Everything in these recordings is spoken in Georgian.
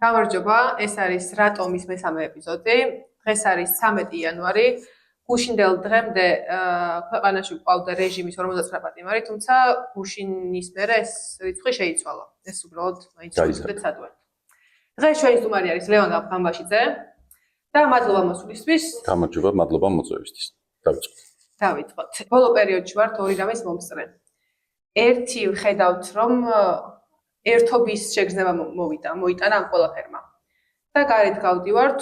გამარჯობა, ეს არის რატომის მესამე ეპიზოდი. დღეს არის 13 იანვარი. გუშინდელ დღემდე ქვეყანაში გვყავდა რეჟიმის 59 პატიმარი, თუმცა გუშინის მერე ეს რიცხვი შეიცვალა. ეს უბრალოდ მაინც შევიდეთ სადვართ. დღეს ჩვენი სტუმარი არის ლევან გაბგამბაშიძე და მადლობა მოსვლისთვის. გამარჯობა, მადლობა მოწვევისთვის. დავიწყოთ. ბოლო პერიოდში ვართ ორი რამის მომსწრე. ერთი ვხედავთ, რომ ერთობის შეგრძნება მოიტანა ამ ყველაფერმა. და გარეთ გავდივართ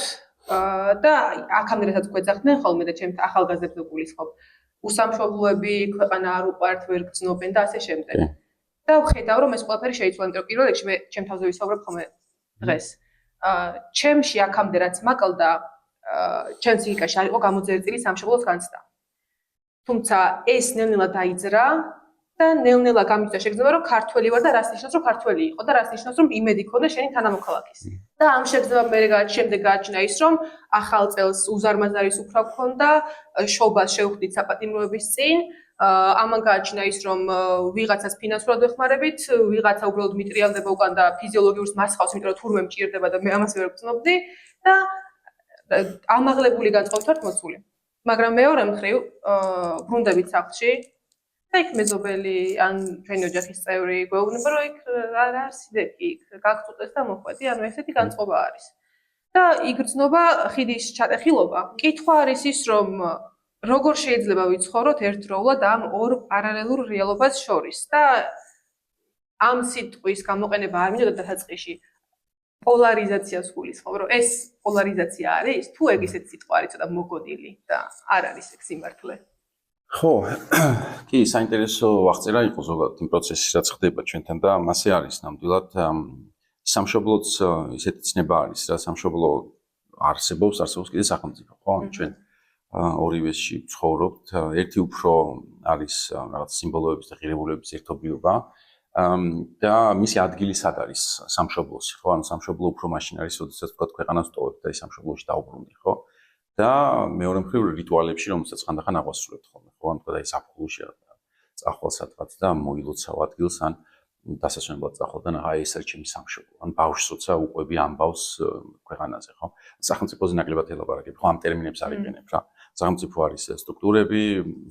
და აქამდე რასაც გვეძახდნენ ხოლმე და ჩემთ ახალგაზრდებს ვგულისხმობ. უსამშობლოები, ქვეყანა არ უყვართ, ვერ გრძნობენ და ასე შემდეგ. და ვხედავ, რომ ეს ყველაფერი შეიცვალა, იმიტომ რომ პირველ რიგში მე ჩემ თავზე ვისაუბრებ ხოლმე დღეს. ჩემში აქამდე რაც მაკლდა, ჩემ ფსიქიკაში არ იყო გამოძიერი წილი სამშობლოს განცდა. თუმცა ეს ნელ-ნელა დაიძრა და ნელ-ნელა გამიწვა შეგრძნება, რომ ქართველი ვარ და რას ნიშნავს, რომ ქართველი იყო და რას ნიშნავს, რომ იმედი ქონდა შენი თანამოქალაქის. და ამ შეგრძნებამ შემდეგ გააჩნია ის, რომ ახალ წელს უზარმაზარის უფრა გქონდა, შობას შევხვდით საპატიმროების წინ, ამან გააჩნია ის, რომ ვიღაცას ფინანსურად ვეხმარებით, ვიღაცა უბრალოდ მიტრიალდება უკან და ფიზიოლოგიურს მასხავს, იმიტომ რომ თურმე მჭირდება და მე ამას ვერ ვგრძნობდი და ამაღლებული განწყობით ვართ მოცული. მაგრამ მეორე მხრივ, ბრუნდებით სახლში და იქ მეზობელი ან ჩვენი ოჯახის წევრი გვეუბნება, რომ იქ არ არსიდები, იქ გაგწუტეს და მოხვედი, ანუ ესეთი განწყობა არის. და იგრძნობა ხიდის ჩატეხილობა. კითხვა არის ის, რომ როგორ შეიძლება ვიცხოვროთ ერთდროულად ამ ორ პარალელურ რეალობას შორის და ამ სიტყვის გამოყენება არ მინდოდა დასაწყისში პოლარიზაციას გულისხმობ, რომ ეს პოლარიზაცია არის, თუ ეგ ისეთი სიტყვა არის ცოტა მოგონილი და არ არის ეგ სიმართლე. ხო, კი, საინტერესო აღწერა იყო ზოგადად იმ პროცესის, რაც ხდება ჩვენთან და მასე არის ნამდვილად სამშობლოც ისეთი ცნება არის, რა სამშობლო არსებობს კიდე სახელმწიფო, ხო? ჩვენ ორივეში ვცხოვრობთ, ერთი უფრო არის რაღაც სიმბოლოების და ღირებულებების ერთობლიობა და მისი ადგილი სად არის სამშობლოში, ხო? ანუ სამშობლო უფრო მაშინ არის, როდესაც თქვა ქვეყანას ვტოვებთ და ის სამშობლოში დავბრუნდი, ხო? და მეორე მხრივ რიტუალებში, რომელსაც ხანდახან აღვასრულებთ ხოლმე, ხო? ანუ თქვა ის აფხულში წახვალ სადღაც და მოილოცავ ადგილს ან დასასვენებლად წახვალ და აი ეს არის ჩემი სამშობლო. ან ბავშვს როცა უყვები ამბავს ქვეყანაზე, ხო? სახელმწიფოზე ნაკლებად ელაპარაკებ, ხო? ამ ტერმინებს არ იყენებ რა. სახელმწიფო არის სტრუქტურები,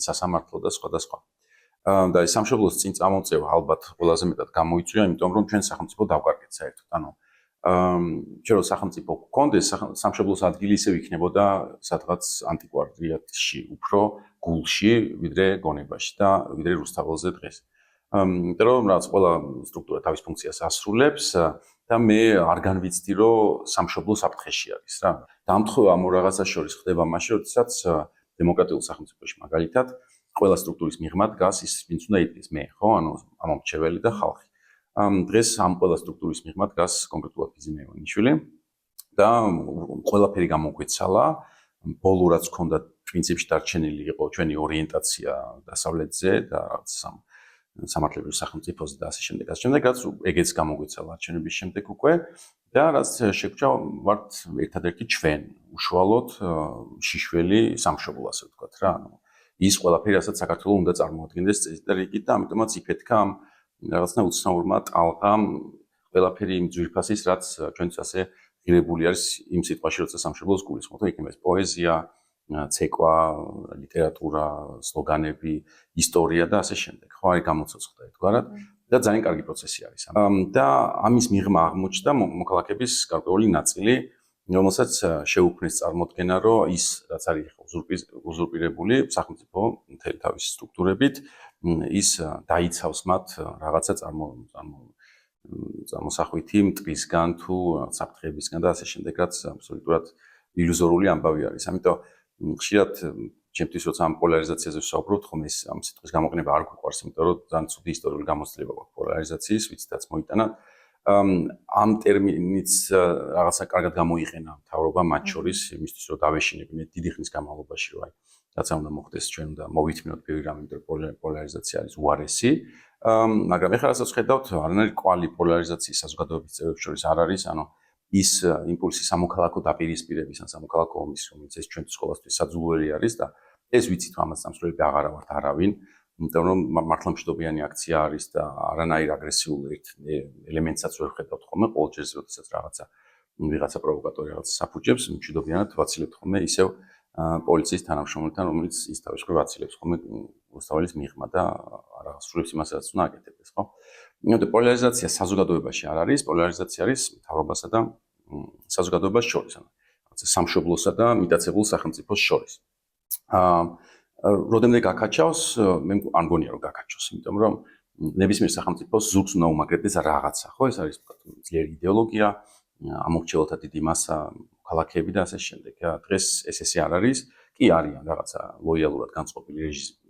სასამართლო და სხვა და სხვა. და ეს სამშობლოს წინ წამოწევა ალბათ ყველაზე მეტად გამოიწვია, იმიტომ რომ ჩვენ სახელმწიფო დავკარგეთ საერთოდ. ანუ ჩვენ რო სახელმწიფო გქონდეს, სამშობლოს ადგილი ისევ იქნებოდა სადღაც ანტიკვარიატში, უფრო გულში, ვიდრე გონებაში და ვიდრე რუსთაველზე დღეს. იმიტომ რომ რაღაც ყველა სტრუქტურა თავის ფუნქციას ასრულებს და მე არ განვიცდი, რომ სამშობლო საფრთხეში არის რა. დამთხევა ამ რაღაცას შორის ხდება მაშინ, როდესაც დემოკრატიულ სახელმწიფოში მაგალითად ყველა სტრუქტურის მიღმა დგას ის, ვინც უნდა იდგეს მე, ხო? ანუ ამომრჩეველი და ხალხი. დღეს ამ ყველა სტრუქტურის მიღმა დგას კონკრეტულად ფიზინა ივანიშვილი და ყველაფერი გამოგვეცალა. ბოლო რაც ჰქონდა პრინციპში დარჩენილი იყო ჩვენი ორიენტაცია დასავლეთზე და რაღაც სამართლებრივ სახელმწიფოზე და ასე შემდეგ. რაც ეგეც გამოგვეცალა არჩევნების შემდეგ უკვე და რაც შეგვჭა ვართ ერთადერთი ჩვენ უშუალოდ შიშველი სამშობლო, ასე ვთქვათ რა. ანუ ის ყველაფერი, რასაც საქართველოს უნდა წარმოადგენდეს წესით და რიგით და ამიტომაც იფეთქა ამ რაღაცნა უცნაურმა ტალღამ ყველაფერი იმ ძვირფასის, რაც ჩვენთვის ასე ღირებული არის იმ სიტყვაში, როცა სამშობლოს გულისხმობთ, იქნება ეს პოეზია, ცეკვა, ლიტერატურა, სლოგანები, ისტორია და ასე შემდეგ. ხო, არის გამოცოცხლდა ერთგვარად და ძალიან კარგი პროცესი არის. და ამის მიღმა აღმოჩნდა მოქალაქეების გარკვეული ნაწილი, რომელსაც შეუქმნეს წარმოდგენა, რომ ის რაც არის უზურპირებული სახელმწიფო მთელი თავისი სტრუქტურებით, ის დაიცავს მათ რაღაცა წარმოსახვითი მტრისგან თუ საფრთხეებისგან და ასე შემდეგ, რაც აბსოლუტურად ილუზორული ამბავი არის. ამიტომ ხშირად ჩემთვის როცა ამ პოლარიზაციაზე ვსაუბრობთ, ხომ ეს ამ სიტყვის გამოყენება არ გვიყვარს, იმიტომ რომ ძალიან ცუდი ისტორიული გამოცდილება გვაქვს პოლარიზაციის, ვიცით მოიტანა. ამ ტერმინიც რაღაცა კარგად გამოიყენა მთავრობა მათ შორის, იმისთვის რომ დავეშინებინეთ დიდი ხნის განმავლობაში, რომ აი რაცა უნდა მოხდეს, ჩვენ უნდა მოვითმინოთ ბევრი რამე, იმიტომ რომ პოლარიზაცია არის უარესი. მაგრამ ეხლა რასაც ხედავთ, არანაირი კვალი პოლარიზაციის საზოგადოების წევრებს შორის არ არის, ანუ ის იმპულსი სამოქალაქო დაპირისპირების ან სამოქალაქო ომის, რომელიც ეს ჩვენთვის ყოველთვის საძულველი არის და ეს ვიცით, რომ ამას სამსვლელები აღარ ვართ არავინ, იმიტომ რომ მართლმშობლიანი აქცია არის და არანაირ აგრესიულ ელემენტსაც ვერ ხედავთ ხოლმე ყოველ ჯერზე, როდესაც რაღაცა ვიღაცა პროვოკატორი რაღაც საფუძებს, მშვიდობიანად ვაცილებთ ხოლმე ისევ პოლიციის თანამშრომელთან, რომელიც ის თავის მხრივ აცილებს ხოლმე რუსთაველის მიღმა და რაღაც სრულებს იმასაც უნდა აკეთებდეს, ხო? ნუ პოლარიზაცია საზოგადოებაში არ არის, პოლარიზაცია არის მთავრობასა და საზოგადოებას შორის, ანუ რაღაცა სამშობლოსა და მიტაცებულ სახელმწიფოს შორის. როდემდე გაკაჩავს, მე არ მგონია რომ გაკაჩოს, იმიტომ რომ ნებისმიერ სახელმწიფოს ზურგს უნდა უმაგრებდეს რაღაცა, ხო? ეს არის ძლიერი იდეოლოგია, ამორჩეულთა დიდი მასა, ქალაქები და ასე შემდეგ. დღეს ესე არ არის, კი არიან რაღაცა ლოიალურად განწყობილი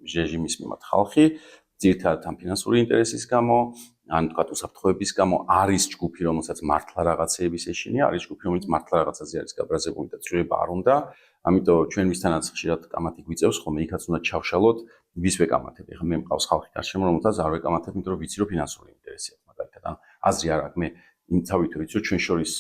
რეჟიმის მიმართ ხალხი, ძირითადად ამ ფინანსური ინტერესის გამო, ან თქვა უსაფრთხოების გამო არის ჯგუფი, რომელსაც მართლა რაღაცეების ეშინია, არის ჯგუფი, რომელიც მართლა რაღაცაზე არის გაბრაზებული და ცვლილება არ უნდა. ამიტომ ჩვენ მისთანაც ხშირად კამათი გვიწევს ხოლმე, იქაც უნდა ჩავშალოთ, ვის ვეკამათებ. ეხლა მე მყავს ხალხი გარშემო, რომელსაც არ ვეკამათებ, იმიტომ რომ ვიცი რომ ფინანსური ინტერესია მაგალითად. ანუ აზრი არ აქვს, მე იმთავით ვიცი რომ ჩვენ შორის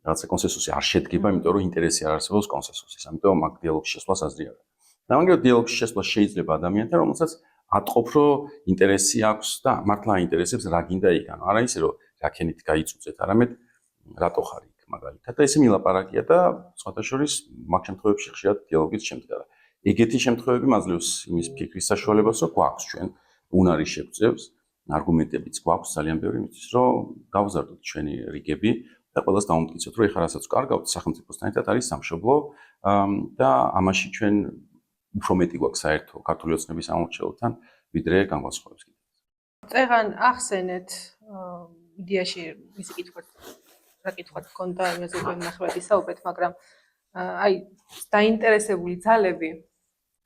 რაღაცა კონსენსუსი არ შედგება, იმიტომ რომ ინტერესი არ არსებობს კონსენსუსის. ამიტომ მაგ დიალოგში შესვლას აზრი არ აქვს. და მაგალითად დიალოგში შესვლა შეიძლება ადამიანთან, რომელსაც ატყობ რომ ინტერესი აქვს და მართლა აინტერესებს რა გინდა იქ. ანუ არა ისე რომ რაკენით გაიწუწეთ, არამედ რატო ხარ იქ მაგალითად. და ესე მილაპარაკია და სხვათა შორის მაგ შემთხვევებში ხშირად დიალოგიც შემდგარა. ეგეთი შემთხვევები მაძლევს იმის ფიქრის საშუალებას, რომ გვაქვს ჩვენ უნარი შეგვწევს, არგუმენტებიც გვაქვს ძალიან ბევრი იმისთვის, რომ გავზარდოთ ჩვენი რიგები და ყველას დავუმტკიცოთ, რომ ეხლა რასაც ვკარგავთ სახელმწიფოსთან ერთად არის სამშობლო და ამაში ჩვენ უფრო მეტი გვაქვს საერთო ქართული ოცნების ამორჩეულთან, ვიდრე განგვასხვავებს კიდევ. წეღან ახსენეთ იდეაში მისი რა კითხვა გქონდა იმაზე უკვე ნახევარ ისაუბრეთ, მაგრამ აი დაინტერესებული ძალები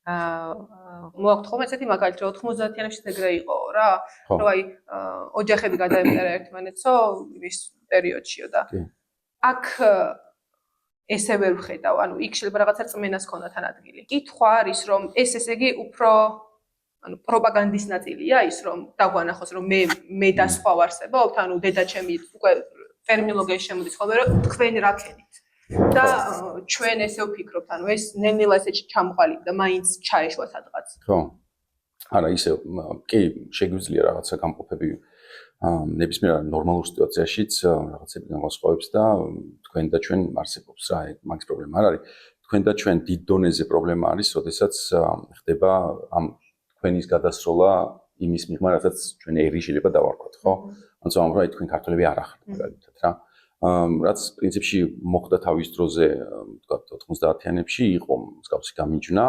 მოაქვთ ხოლმე ესეთი მაგალითი, რომ 90-იანებში ეგრე იყო რა, რომ აი ოჯახები გადაემტერა ერთმანეთსო ის პერიოდშიო და აქ ესე ვერ ვხედავ, ანუ იქ შეიძლება რაღაცა წმენას ქონდა თან ადგილი. კითხვა არის, რომ ეს ესე იგი უფრო ანუ პროპაგანდის ნაწილია ის, რომ დაგვანახოს, რომ მე და სხვა ვარსებობთ, ანუ დედა ჩემი უკვე ტერმინოლოგიაში შემოდის ხოლმე, რომ თქვენ რა ქენით. და ჩვენ ესე ვფიქრობთ, ანუ ეს ნელ-ნელა ესე ჩამოყალიბდა და მაინც ჩაეშვა სადღაც. ხო. არა, ისე კი შეგვიძლია რაღაცა გამყოფები ნებისმიერ ნორმალურ სიტუაციაშიც რაღაცები განვასხვავებს და თქვენ და ჩვენ არსებობს რა, მაგის პრობლემა არ არის. თქვენ და ჩვენ დიდ დონეზე პრობლემა არის, როდესაც ხდება ამ თქვენის გადასროლა იმის მიღმა, რასაც ჩვენ ერი შეიძლება დავარქვათ, ხო? ანუ ამ რა თქვენ ქართველები არ ახართ მაგალითად რა. რაც პრინციპში მოხდა თავის დროზე, თქვა 90-იანებში იყო მსგავსი გამიჯვნა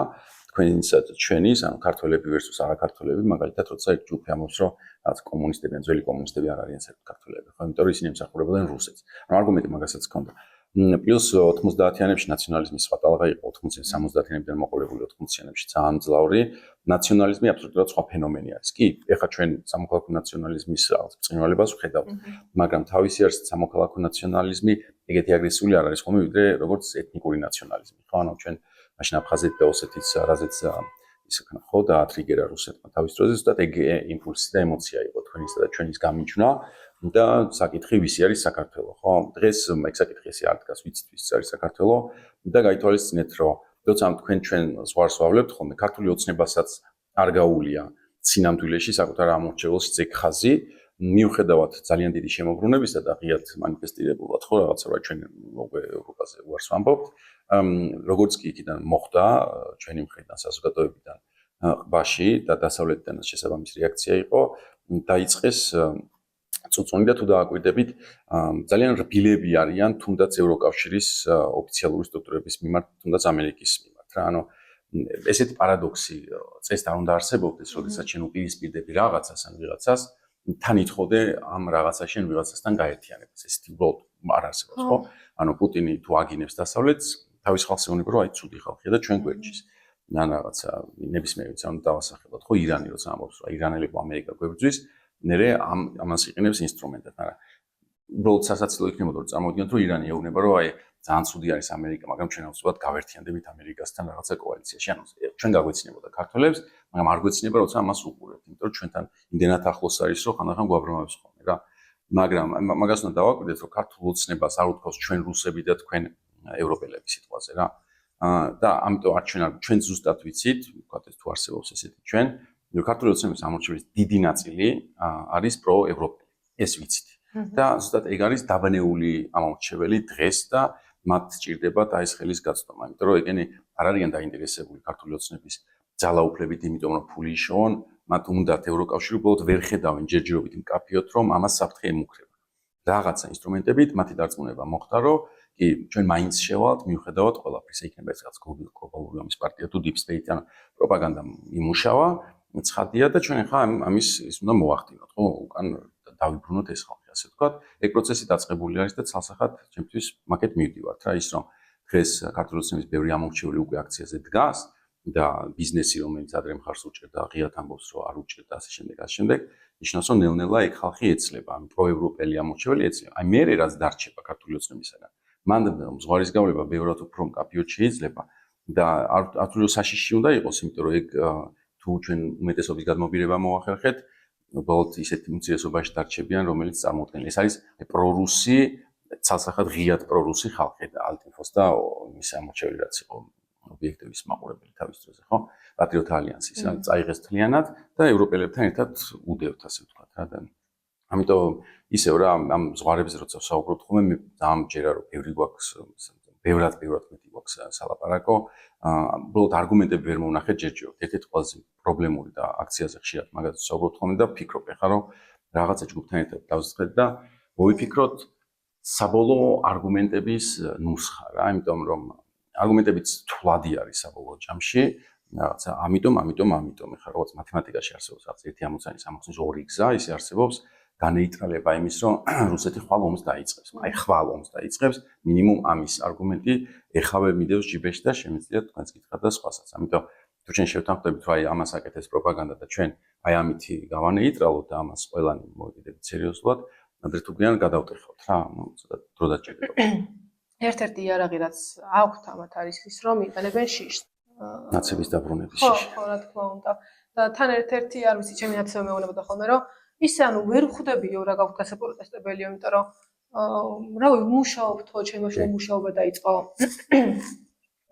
თქვენისა და ჩვენის, ანუ ქართველები versus არაქართველები, მაგალითად, როცა იქ ჯგუფი ამბობს, რომ რაც კომუნისტები ან ძველი კომუნისტები არ არიან საერთოდ ქართველები, ხო, იმიტომ რომ ისინი ემსახურებოდნენ რუსეთს. ანუ არგუმენტი მაგასაც ჰქონდა. პლუს 90-იანებში ნაციონალიზმი სხვა ტალღა იყო, 70-იანებიდან მოყოლებული 80-იანებში ძალიან მძლავრი ნაციონალიზმი აბსოლუტურად სხვა ფენომენი არის. კი, ეხლა ჩვენ სამოქალაქო ნაციონალიზმის რაღაც ბრწყინვალებას ვხედავთ, მაგრამ თავისი არსით სამოქალაქო ნაციონალიზმი ეგეთი აგრესიული არ არის ხოლმე, ვიდრე როგორც ეთნიკური ნაციონალიზმი, ხო? ანუ ჩვენ მაშინ აფხაზეთ და ოსეთის რაზეც ისქნა ხო და ატრიგერა რუსეთმა თავის დროზე ზუსტად ეგ იმპულსი და ემოცია იყო თქვენისა და ჩვენის გამიჯვნა და საკითხი ვისი არის საქართველო, ხო? დღეს ეგ საკითხი ესე არ დგას, ვიცით ვის არის საქართველო და გაითვალისწინეთ, რომ როცა ჩვენ ზღვარს ვავლებთ ხოლმე, ქართული ოცნებასაც არ გაუვლია სინამდვილეში საკუთარ ამორჩეულს ზეგხაზი, მიუხედავად ძალიან დიდი შემოbrunებისა და ღიად მანიფესტირებულად ხო რაღაცა რა ჩვენ ევროპაზე უარს ვამბობთ, როგორც კი იქიდან მოხდა ჩვენი მხრიდან საზოგადოებიდან ყბაში და დასავლეთიდანაც შესაბამისი რეაქცია იყო, დაიწყეს წუწუნი და თუ დააკვირდებით, ძალიან რბილები არიან თუნდაც ევროკავშირის ოფიციალური სტრუქტურების მიმართ, თუნდაც ამერიკის მიმართ რა, ანუ ესეთი პარადოქსი წესით არ უნდა არსებობდეს, როდესაც შენ უპირისპირდები რაღაცას ან ვიღაცას, თან ითხოვდე ამ რაღაცაში ან ვიღაცასთან გაერთიანებას. ესეთი უბრალოდ არ არსებობს, ხო? ანუ პუტინი თუ აგინებს დასავლეთს, თავის ხალხს ეუბნება, რომ აი ცუდი ხალხია და ჩვენ გვერჩის. ან რაღაცა ნებისმიერი ვიცი, ანუ დავასახელოთ, ხო, ირანი როცა ამბობს, რომ ირანელები ამერიკა გვებრძვის, ნერე ამას იყენებს ინსტრუმენტად, მაგრამ უბრალოდ სასაცილო იქნებოდა, რომ წარმოვიდგინოთ, რომ ირანი ეუბნება, რომ აი ძალიან ცუდი არის ამერიკა, მაგრამ ჩვენ აუცილებლად გავერთიანდებით ამერიკასთან რაღაცა კოალიციაში. ანუ ჩვენ გაგვეცინებოდა ქართველებს, მაგრამ არ გვეცინება, როცა ამას უყურებთ, იმიტომ რომ ჩვენთან იმდენად ახლოს არის, რომ ხანდახან გვაბრმავებს ხოლმე რა. მაგრამ მაგას უნდა დავაკვირდეთ, რომ ქართულ ოცნებას არ უთქვას ჩვენ რუსები და თქვენ ევროპელები სიტყვაზე რა. და ამიტომ ჩვენ ზუსტად ვიცით, ვთქვათ ეს თუ არსებობს ესეთი ჩვენ, რომ ქართული ოცნების ამორჩევის დიდი ნაწილი არის პროევროპელი. ეს ვიცით. და ზუსტად ეგ არის დაბანეული ამომრჩეველი დღეს და მათ სჭირდებათ აი ეს ხელის გაწვდომა, იმიტომ რომ ეგენი არ არიან დაინტერესებული ქართული ოცნების ძალაუფლებით, იმიტომ რომ ფული იშოვონ, მათ უნდათ ევროკავშირი უბრალოდ ვერ ხედავენ ჯერჯერობით მკაფიოდ, რომ ამას საფრთხე ემუქრება. Რაღაცა ინსტრუმენტებით მათი დარწმუნება მოხდა, რომ კი ჩვენ მაინც შევალთ, მიუხედავად ყველაფრის, იქნება ეს რაღაც გლობალური ამის პარტია თუ deep state ან პროპაგანდა იმუშავა, ცხადია და ჩვენ ახლა ამის ის უნდა მოვახდინოთ, ხო? უკან დავიბრუნოთ ეს ხალხი, ასე ვთქვათ. ეგ პროცესი დაწყებული არის და ცალსახად ჩემთვის მაგეთ მივდივართ რა, ის რომ დღეს ქართული ოცნების ბევრი ამომრჩეველი უკვე აქციაზე დგას და ბიზნესი რომელიც ადრე მხარს უჭერდა, ღიად ამბობს რომ არ უჭერდა ასე შემდეგ, ასე შემდეგ, ნიშნავს რომ ნელ-ნელა ეგ ხალხი ეცლება, ამ პროევროპელი ამომრჩეველი ეცლება. აი მე რაც დარჩება ქართული ოცნებისაგან. მან ზღვარის გავლება ბევრად უფრო მკაფიოდ შეიძლება და არ თუ საშიში უნდა იყოს, იმიტომ რომ ეგ თუ ჩვენ უმეტესობის გადმობირება მოახერხეთ, უბრალოდ ისეთ უმცირესობაში დარჩებიან, რომელიც წარმოუდგენელი. ეს არის პრორუსი, ცალსახად ღიად პრორუსი ხალხი და ალტინფოს და მის ამორჩეველი რაც იყო ობიექტების მაყურებელი თავის დროზე, ხო? პატრიოტ ალიანსის, რა წაიღეს თლიანად და ევროპელებთან ერთად უდევთ, ასე ვთქვათ რა და ამიტომ ისევ რა ამ ზღვარებზე როცა საუბრობთ ხოლმე მე ძალიან მჯერა რომ ბევრად მეტი გვაქვს სალაპარაკო უბრალოდ არგუმენტები ვერ მოვნახეთ ჯერჯერობით ერთ-ერთი ყველაზე პრობლემური და აქციაზე ხშირად მაგაზე საუბრობთ ხოლმე და ფიქრობ ეხლა რომ რაღაცა ჯგუფთან ერთად დავსწრეთ და მოვიფიქროთ საბოლოო არგუმენტების ნუსხა რა იმიტომ რომ არგუმენტებიც თვლადი არის საბოლოო ჯამში რაღაცა ამიტომ ეხლა როგორც მათემატიკაში არსებობს რაღაც 1+1=2 გზა ისე არსებობს განეიტრალება იმის რომ რუსეთი ხვალ ომს დაიწყებს. აი ხვალ ომს დაიწყებს მინიმუმ ამის არგუმენტი ეხავე მიდევს ჯიბეში და შემიძლიათ თქვენს გითხრათ და სხვასაც. ამიტომ თუ ჩვენ შევთანხმდებით რომ აი ამას აკეთებს პროპაგანდა და ჩვენ აი ამითი გავანეიტრალოთ და ამას ყველანი მოვეკიდებით სერიოზულად, ადრე თუ გვიან გადავტეხოთ რა, ну ცოტა დრო დაჭერდება. ერთ-ერთი იარაღი რაც აქვთ ამათ არის ის რომ იყენებენ შიშს. ნაცების დაბრუნების შიში. ხო, რა თქმა უნდა. და თან ერთ-ერთი არ ვიცი ჩემი ნაცემი მეუბნებოდა ხოლმე რომ ისე ანუ ვერ ხვდებიო რა გაქვთ გასაპროტესტებელიო, იმიტომ რომ რავი, მუშაობთო, ჩემში მუშაობა დაიწყო.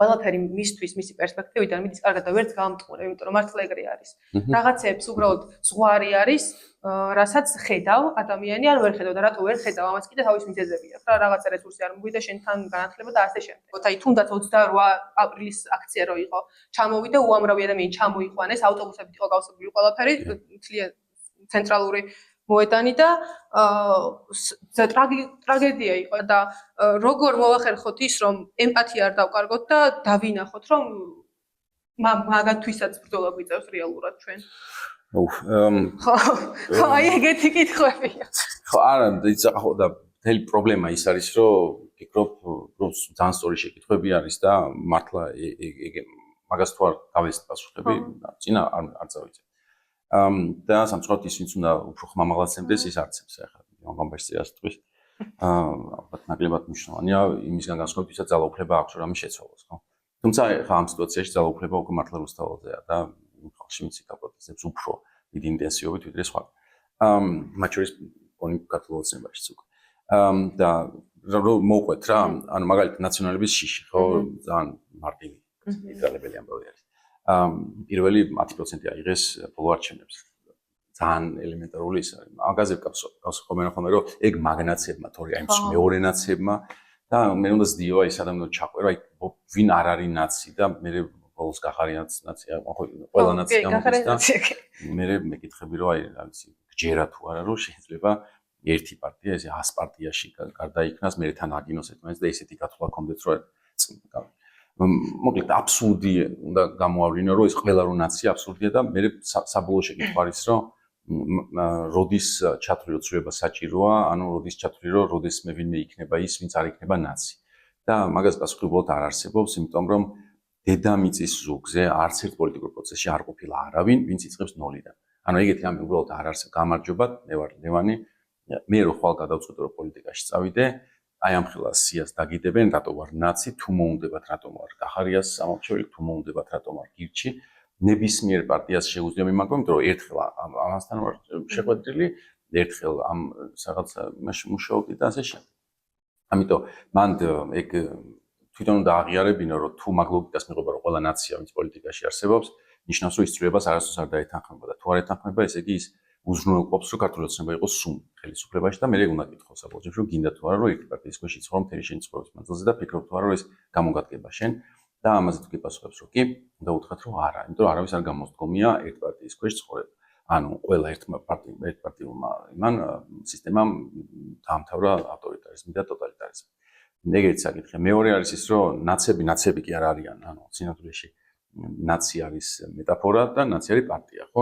ყველაფერი მისთვის, მისი პერსპექტივიდან მიდის კარგად და ვერც გამტყურე, იმიტომ რომ მართლა ეგრე არის. რაღაცეებს უბრალოდ ზღვარი არის, რასაც ხედავ ადამიანი არ ვერ ხედავ და რატო ვერ ხედავ, ამას კიდე თავის მიზეზები აქვს. რა რაღაცა რესურსი არ მოვიდა შენთან განათლება და ასე შემდეგ. აი თუნდაც 28 აპრილის აქცია რო იყო, ჩამოვიდა უამრავი ადამიანი ჩამოიყვანეს, ავტობუსებით იყო გავსებული ყველაფერი, თლიან ცენტრალური მოედანი და ტრაგედია იყო და როგორ მოახერხოთ ის რომ ემპათია არ დავკარგოთ და დავინახოთ რომ მაგათვისაც ბრძოლა გვიწევს რეალურად ჩვენ. ხო, აი ეგეთი კითხვებია. ხო, არა, ხო და მთელი პრობლემა ის არის რომ ფიქრობ რომ ძალიან სწორი შეკითხვები არის და მართლა მაგას თუ არ გავესწრებ პასუხები, წინა არ წავიწევ. და სამწუხაროდ ის ვინც უნდა უფრო ხმამაღლაცემდეს ის არცებს ახლა გამბაშზე ასე თქვით. ალბათ ნაკლებად მნიშვნელოვანია იმისგან განსხვავებით ვისაც ძალაუფლება აქვს რომ ამის შეცვალოს, ხო? თუმცა ახლა ამ სიტუაციაში ძალაუფლება უკვე მართლა რუსთაველზეა და ხალხში ვინც იკაპოტიზებს უფრო დიდი ინტენსივობით ვიდრე სხვა. მათ შორის პონი ქართულ ოცნებაშიც უკვე. და რომ მოუყვეთ რა, ანუ მაგალითად ნაციონალების შიში, ხო, ძალიან მარტივი ნეიტრალებელი ამბავი არის. პირველი 10% აიღეს ბოლო არჩევნებს. ძალიან ელემენტარული ის არის. მაგაზე გავსხობენ ხოლმე რომ ეგ მაგნაცებმა, თორე აი მეორე ნაცებმა და მე უნდა ზდიოა ის ადამიანი ჩაყვერო, აი ვინ არ არის ნაცი და მე ბოლოს გახარიანაც ნაცია, ხო, ყველა ნაცია მოდის და მე მეკითხები რომ აი რა ვიცი, გჯერა თუ არა რომ შეიძლება ერთი პარტია ესე 100 პარტიაში გარდაიქმნას, მე თან აგინოს ერთმანეთს და ესეთი გათვლა კონდეთ რომ მოკლედ აბსურდი უნდა გამოავლინო რომ ეს ყველა რო ნაცია აბსურდია და მე საბოლოო შეკითხვა არის რომ როდის ჩათვლილო ცვლილება საჭიროა, ანუ როდის ჩათვლილო, როდის მე ვინმე იქნება ის, ვინც არ იქნება ნაცი. და მაგას პასუხი უბრალოდ არ არსებობს, იმიტომ რომ დედამიწის ზურგზე არც ერთ პოლიტიკურ პროცესში არ ყოფილა არავინ, ვინც იწყებს ნოლიდან. ანუ ეგეთი რამე უბრალოდ არ არსებობს. გამარჯობათ, მე ვარ ლევანი. მე რო ხვალ გადავწყვეტე რომ პოლიტიკაში წავიდე, აი ამ ხელას სიას დაგიდებენ, რატო ვარ ნაცი, თუ მოუნდებათ რატომ ვარ გახარიას სამორჩეველი, თუ მოუნდებათ რატომ ვარ გირჩი. ნებისმიერ პარტიას შეუძლია მიმაგრო, იმიტომ რომ ერთხელ ამასთან ვარ შეხვედრილი, ერთხელ ამ რაღაც მაშინ მუშაობდი და ასე შემდეგ. ამიტომ მან ეგ თვითონ უნდა აღიარებინო, რომ თუ მაგ ლოგიკას მიიღება, რომ ყველა ნაცია, ვინც პოლიტიკაში არსებობს, ნიშნავს, რომ ის ცვლილებას არასდროს არ დაეთანხმება და თუ არ ეთანხმება, ესე იგი ის უზრუნველყოფს, რომ ქართული ოცნება იყოს სუმი ხელისუფლებაში და მე უნდა გითხო საბოლოო რომ გინდა თუ არა რომ ერთი პარტიის ქვეშ იცხოვრო მთელი შენი ცხოვრების მანძილზე და ფიქრობ თუ არა რომ ეს გამოგადგება შენ და ამაზე თუ გიპასუხებს რომ კი, უნდა უთხრათ რომ არა, იმიტომ რომ არავის არ გამოსდგომია ერთ პარტიის ქვეშ ცხოვრება. ანუ ყველა ერთპარტიულმა იმან სისტემამ დაამთავრა ავტორიტარიზმი და ტოტალიტარიზმი. ეგეც საკითხია. მეორე არის ის რომ ნაცები კი არ არიან, ანუ სინამდვილეში ნაცი არის მეტაფორა და ნაცი არის პარტია, ხო?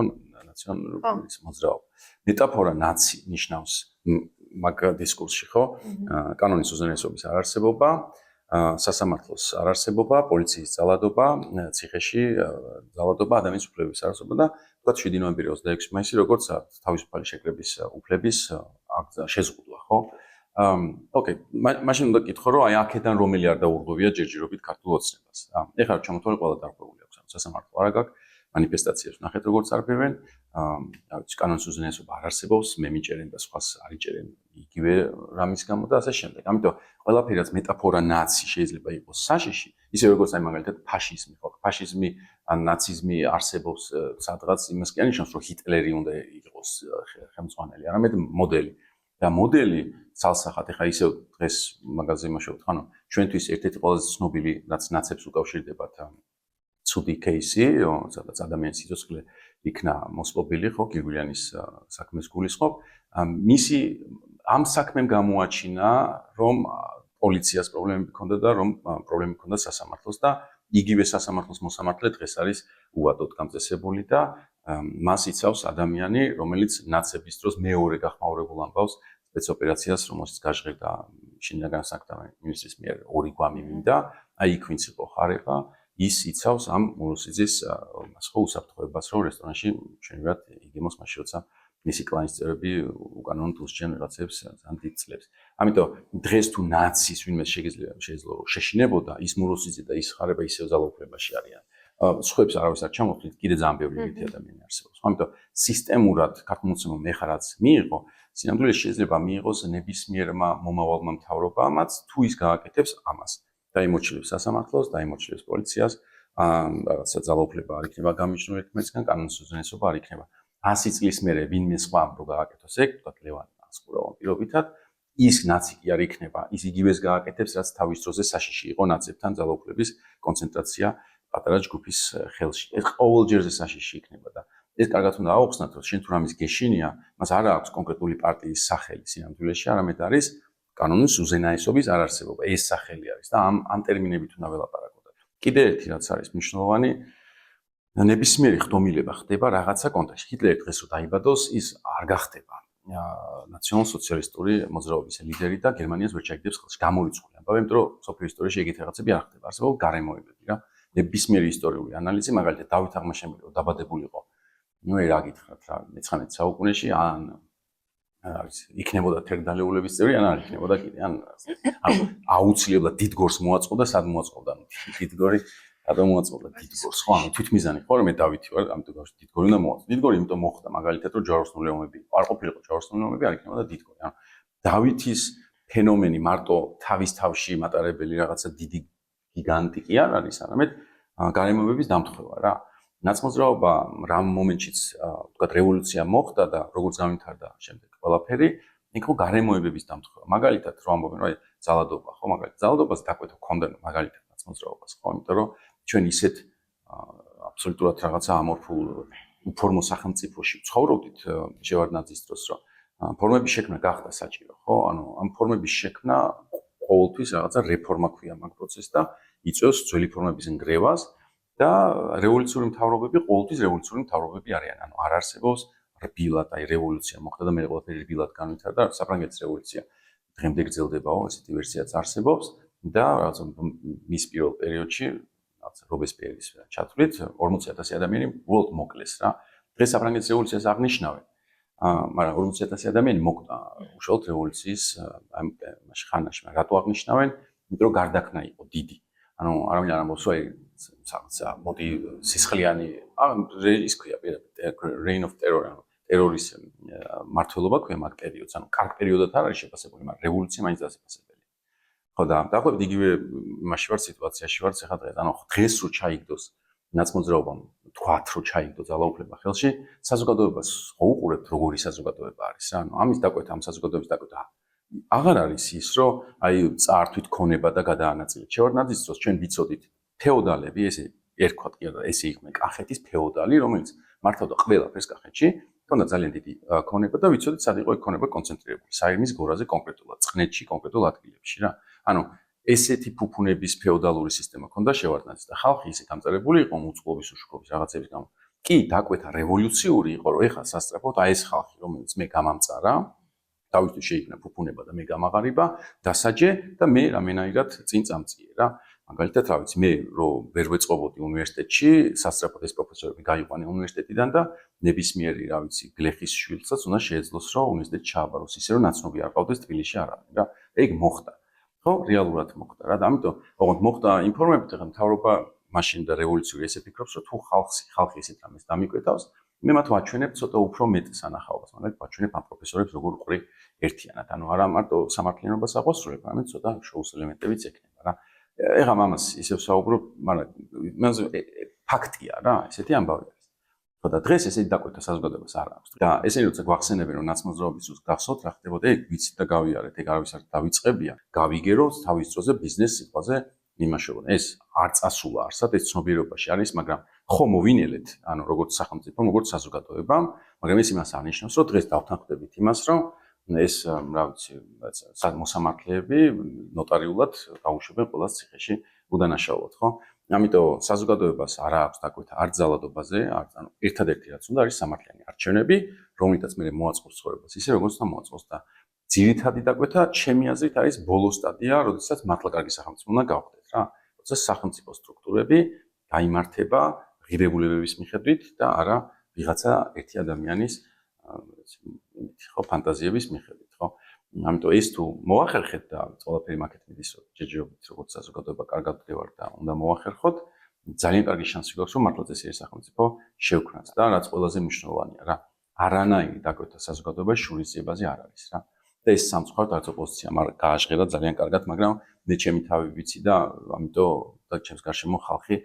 ნაციონალიზმის მოძრაობა. მეტაფორა ნაცი ნიშნავს მაგ დისკურსში, ხო? კანონის უზენაესობის არარსებობა, სასამართლოს არარსებობა, პოლიციის ძალადობა, ციხეში ძალადობა, ადამიანის უფლებების არარსებობა და თქვა 7 ნოემბერი 26 მაისი როგორც თავისუფალი შეკრების უფლების შეზღუდვა, ხო? ოკეი, მაშინ უნდა გითხო რომ აი აქედან რომელი არ დაურღვევია ჯერჯერობით ქართულ ოცნებას. ეხლა ჩამოთვალე ყველა დარღვეული აქვს, სასამართლო არა გაქვს, მანიფესტაციებს ნახეთ როგორც არბევენ, კანონის უზენაესობა არ არსებობს, მე მიჭერენ და სხვას არ იჭერენ იგივე რამის გამო და ასე შემდეგ. ამიტომ ყველაფერაც მეტაფორა ნაცი შეიძლება იყოს საშიში, ისე როგორც აი მაგალითად ფაშიზმი, ხო? ფაშიზმი ან ნაციზმი არსებობს სადღაც იმას კი არ ნიშნავს რომ ჰიტლერი უნდა იყოს ხელმძღვანელი, არამედ მოდელი. და მოდელი ცალსახად ეხა ისე დღეს მაგაზე იმაშობთ, ხანო, ჩვენთვის ერთ-ერთი ყველაზე ცნობილი რაც ნაცებს უკავშირდებათ ცუდი кейსი, სადაც ადამიანის სიცოცხლე იქნა მოსპობილი, ხო, გირგვლიანის საქმეს გულისხმობ. მისი ამ საქმემ გამოაჩინა, რომ პოლიციას პრობლემები ჰქონდა და რომ პრობლემები ჰქონდა სასამართლოს და იგივე სასამართლოს მოსამართლე დღეს არის უადოდ გამწესებული და მას იცავს ადამიანი, რომელიც ნაცების დროს მეორე გახმაურებულ ამბავს სპეცოპერაციას, რომელშიც გაჟღერდა შინაგან საქმეთა მინისტრის მიერ 2 გვამი მინდა, აი იქ ვინც იყო ხარება, ის იცავს ამ მურუსიძის ხო უსაფრთხოებას, რომ რესტორანში ჩვენივად იგემოს მაშინ როცა მისი კლანის წევრები უკანონოდ უსჯიან რაღაცებს ძალიან დიდ წლებს. ამიტომ დღეს თუ ნაცის ვინმე შეიძლება რომ შეშინებოდა, ის მურუსიძე და ის ხარება ისევ ძალაუფლებაში არიან. სხვებს არავის არ ჩამოთვლით, კიდე ძალიან ბევრი ერთი ადამიანი არსებობს. ამიტომ სისტემურად ქართულ ოცნებამ ეხლა რაც მიიღო, სინამდვილეში შეიძლება მიიღოს ნებისმიერმა მომავალმა მთავრობამაც, თუ ის გააკეთებს ამას. დაიმორჩილებს სასამართლოს, დაიმორჩილებს პოლიციას, რაღაცა ძალაუფლება არ იქნება გამიჯნული ერთმანეთისგან, კანონის უზენაესობა არ იქნება. 100 წლის მერე ვინმე სხვა რო გააკეთოს ეგ, თქვა ლევან ასკურავა პირობითად, ის ნაცი კი არ იქნება, ის იგივეს გააკეთებს, რაც თავის დროზე საშიში იყო ნაცებთან ძალაუფლების კონცენტრაცია პატარა ჯგუფის ხელში. ეს ყოველჯერზე საშიში იქნება და ეს კარგად უნდა აუხსნათ, რომ შენ თუ რამის გეშინია, მას არ აქვს კონკრეტული პარტიის სახელი სინამდვილეში, არამედ არის კანონის უზენაესობის არარსებობა. ეს სახელი არის და ამ ტერმინებით უნდა ველაპარაკოთ. კიდე ერთი რაც არის მნიშვნელოვანი, ნებისმიერი ხდომილება ხდება რაღაცა კონტექსტში. ჰიტლერი დღეს რო დაიბადოს, ის არ გახდება ნაციონალ-სოციალისტური მოძრაობის ლიდერი და გერმანიას ვერ ჩაიგდებს ხელში. გამორიცხული ამბავი, იმიტომ რომ სოფლიო ისტორიაში ეგეთი რაღაცები არ ხდება. არსებობს გარემოებები რა. ნებისმიერი ისტორიული ანალიზი, მაგალითად დავით აღმაშენებელი რო დაბადებულიყო, ნუ რა გითხრათ რა, მე-19 საუკუნეში ან არის იქნებოდა თერგდალეულების წევრი, ან არ იქნებოდა კიდე, ან აუცილებლად დიდგორს მოაწყობდა, სად მოაწყობდა, დიდგორი რატომ მოაწყობდა დიდგორს, ხო, ანუ თვითმიზანი ხო, რომ მე დავითი ვარ, ამიტომ დიდგორი უნდა მოაწყო. დიდგორი იმიტომ მოხდა, მაგალითად, რომ ჯვაროსნული ომები არ ყოფილიყო ჯვაროსნული ომები, არ იქნებოდა დიდგორი. ანუ დავითის ფენომენი მარტო თავის თავში მატარებელი რაღაცა დიდი გიგანტი კი არ არის, არამედ გარემოებების დამთხევა რა. ნაცმოძრაობა რამ მომენტშიც ვთქვათ რევოლუცია მოხდა და როგორც გამვითარდა შემდეგ ყველაფერი, იქ ხო გარემოებების დამთხევა. მაგალითად რო ამბობენ, რომ ძალადობა, ხო, მაგალითად ძალადობას დაკვეთა ჰქონდა მაგალითად ნაცმოძრაობას, ხო, იმიტომ რომ ჩვენ ისეთ აბსოლუტურად რაღაცა ამორფულ უფორმო სახელმწიფოში ცხოვრობდით შევარდნაძის დროს, რომ ფორმების შექმნა გახდა საჭირო, ხო? ანუ ამ ფორმების შექმნა ყოველთვის რაღაცა რეფორმა ქვია მაგ პროცესს და იწვევს ძველი ფორმების ნგრევას და რევოლუციური მთავრობები ყოველთვის რევოლუციური მთავრობები არიან. ანუ არ არსებობს რბილად, აი რევოლუცია მოხდა და მე ყველაფერი რბილად განვითარდა, საფრანგეთის რევოლუცია დღემდე გრძელდებაო, ესეთი ვერსიაც არსებობს და რაღაცა მის პირველ პერიოდში რაღაცა რობესპიერის ჩათვლით 40000 ადამიანი უბრალოდ მოკლეს რა. დღეს საფრანგეთის რევოლუციას აღნიშნავენ. მაგრამ 40000 ადამიანი მოკვდა უშუალოდ რევოლუციის ამ ხანაში. რატო აღნიშნავენ? იმიტომ რომ გარდაქმნა იყო დიდი. ანუ არავინ არ ამბობს, რომ მოდი სისხლიანი, ის ქვია reign of terror, ანუ ტერორის მმართველობა ქვია მაგ პერიოდს, ანუ კარგ პერიოდად არ არის შეფასებული, მაგრამ რევოლუცია მაინც დასაფასებელი. ხო და დაახლოებით იგივე იმაში ვარ სიტუაციაში ვარ ახლა დღეს. ანუ დღეს რო ჩაიგდოს ნაცმოძრაობამ თქვათ, რომ ჩაიგდო ძალაუფლება ხელში, საზოგადოებას ხო უყურებთ, როგორი საზოგადოება არის რა. ანუ ამის დაკვეთა, ამ საზოგადოების დაკვეთა აღარ არის ის, რომ აი წართვით ქონება და გადაანაწილეთ. შევარდნაძის დროს ჩვენ ვიცოდით ფეოდალები, ესე ერქვათ კი არა, ესე იყვნენ კახეთის ფეოდალი, რომელიც მართავდა ყველაფერს კახეთში, ჰქონდა ძალიან დიდი ქონება და ვიცოდით, სად იყო ქონება კონცენტრირებული. საირმის გორაზე კონკრეტულად, წყნეთში კონკრეტულ ადგილებში რა. ანუ ესეთი ფუფუნების ფეოდალური სისტემა ჰქონდა შევარდნაძის და ხალხი ისე დამწერებული იყო მოწყობის უშუქობის რაღაცების გამო. კი, დაკვეთა რევოლუციური იყო, რომ ეხლა სასწრაფოდ აი ეს ხალხი, რომელიც მე გამამწარა, თავისთვის შეიქმნა ფუფუნება და მე გამაღარიბა, დასაჯე და მე რამენაირად წინ წამწიე რა. მაგალითად, რა ვიცი, მე რომ ვერ ვეწყობოდი უნივერსიტეტში, სასწრაფოდ ეს პროფესორები გაიყვანე უნივერსიტეტიდან და ნებისმიერი, რა ვიცი, გლეხის შვილსაც უნდა შეეძლოს, რომ უნივერსიტეტში ჩააბაროს, ისე რომ ნაცნობი არ ყავდეს თბილისში არავინ რა. ეგ მოხდა. ხო, რეალურად მოხდა რა და ამიტომ ოღონდ მოხდა ინფორმებით, ახლა მთავრობა მაშინ და რევოლუციური ესე ფიქრობს, რომ თუ ხალხი ესეთ რამეს დამიკვეთავს, მე მათ ვაჩვენებ ცოტა უფრო მეტ სანახაობას, მაგრამ ვაჩვენებ ამ პროფესორებს როგორ ყრი ერთიანად. ანუ არა მარტო სამართლიანობას აღვასრულებ, არამედ ცოტა შოუს ელემენტებიც ექნება რა. ეხლა მამას ისევ საუბრობ, მაგრამ ფაქტია რა, ესეთი ამბავი არის. ხო და დღეს ესეთი დაკვეთა საზოგადოებას არ აქვს. და ესენი როცა გვახსენებენ, რომ ნაცმოძრაობის დროს გახსოვთ რა ხდებოდა, ეგ ვიცით და გავიარეთ, ეგ არავის არ დავიწყებია. გავიგეროთ თავის დროზე ბიზნეს სიტყვაზე იმაშობოდა. ეს არ წასულა არსად, ეს ცნობიერებაში არის, მაგრამ ხო მოვინელეთ, ანუ როგორც სახელმწიფო, როგორც საზოგადოებამ, მაგრამ ეს იმას არნიშნავს, რომ დღეს დავთანხმდებით იმას, რომ ეს რა ვიცი, მოსამართლეები ნოტარიულად გაუშვებენ ყველას ციხეში უდანაშაულად, ხო? ამიტომ საზოგადოებას არ აქვს დაკვეთა არ ძალადობაზე, ანუ ერთადერთი რაც უნდა არის სამართლიანი არჩევნები, რომლითაც მე მოაწყობს ცხოვრებას, ისე როგორც უნდა მოაწყოს და ძირითადი დაკვეთა ჩემი აზრით არის ბოლო სტადია, როდესაც მართლა კარგი სახელმწიფო უნდა გავხდეთ რა. როცა სახელმწიფო სტრუქტურები გაიმართება ღირებულებების მიხედვით და არა ვიღაცა ერთი ადამიანის ხო ფანტაზიების მიხედვით, ხო? ამიტომ ეს თუ მოახერხეთ და ყველაფერი მაგეთ მიდის, რომ ჯეჯობით როგორც საზოგადოება კარგად ვდივართ და უნდა მოახერხოთ, ძალიან კარგი შანსი გვაქვს, რომ მართლა წესიერი სახელმწიფო შევქმნათ და რაც ყველაზე მნიშვნელოვანია რა. არანაირი დაკვეთა საზოგადოებაში შურისძიებაზე არ არის რა. და ეს სამწუხაროდ არც ოპოზიცია გააჟღერა ძალიან კარგად, მაგრამ მე ჩემი თავი ვიცი და ამიტომ და ჩემს გარშემო ხალხი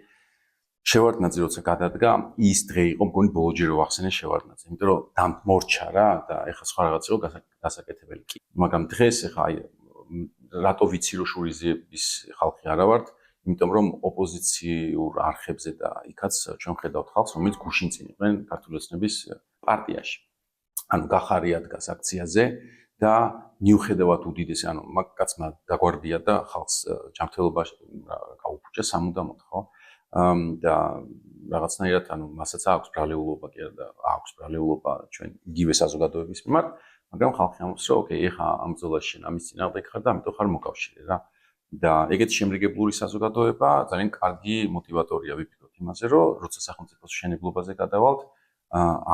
შევარდნაძე როცა გადადგა, ის დღე იყო მგონი ბოლო ჯერ ვახსენე შევარდნაძე, იმიტომ რომ დამორჩა რა და ეხლა სხვა რაღაც იყო გასაკეთებელი კი. მაგრამ დღეს ეხლა აი რატო ვიცი რომ შურისძიების ხალხი არა ვართ, იმიტომ რომ ოპოზიციურ არხებზე და იქაც ჩვენ ხედავთ ხალხს, რომელიც გუშინ წინ იყვნენ ქართული ოცნების პარტიაში. ანუ გახარია დგას აქციაზე და მიუხედავად უდიდესი, ანუ მაგ კაცმა დაგვარბია და ხალხს ჯანმრთელობაში გაუფუჭა სამუდამოდ, ხო? და რაღაცნაირად ანუ მასაც აქვს ბრალეულობა კი არა და აქვს ბრალეულობა ჩვენ იგივე საზოგადოების მიმართ, მაგრამ ხალხი ამბობს რომ ოკეი, ეხა ამ ბრძოლაში შენ ამის წინააღმდეგ ხარ და ამიტომ ხარ მოკავშირე რა. და ეგეთი შემრიგებლური საზოგადოება ძალიან კარგი მოტივატორია ვიფიქროთ იმაზე, რომ როცა სახელმწიფოს მშენებლობაზე გადავალთ,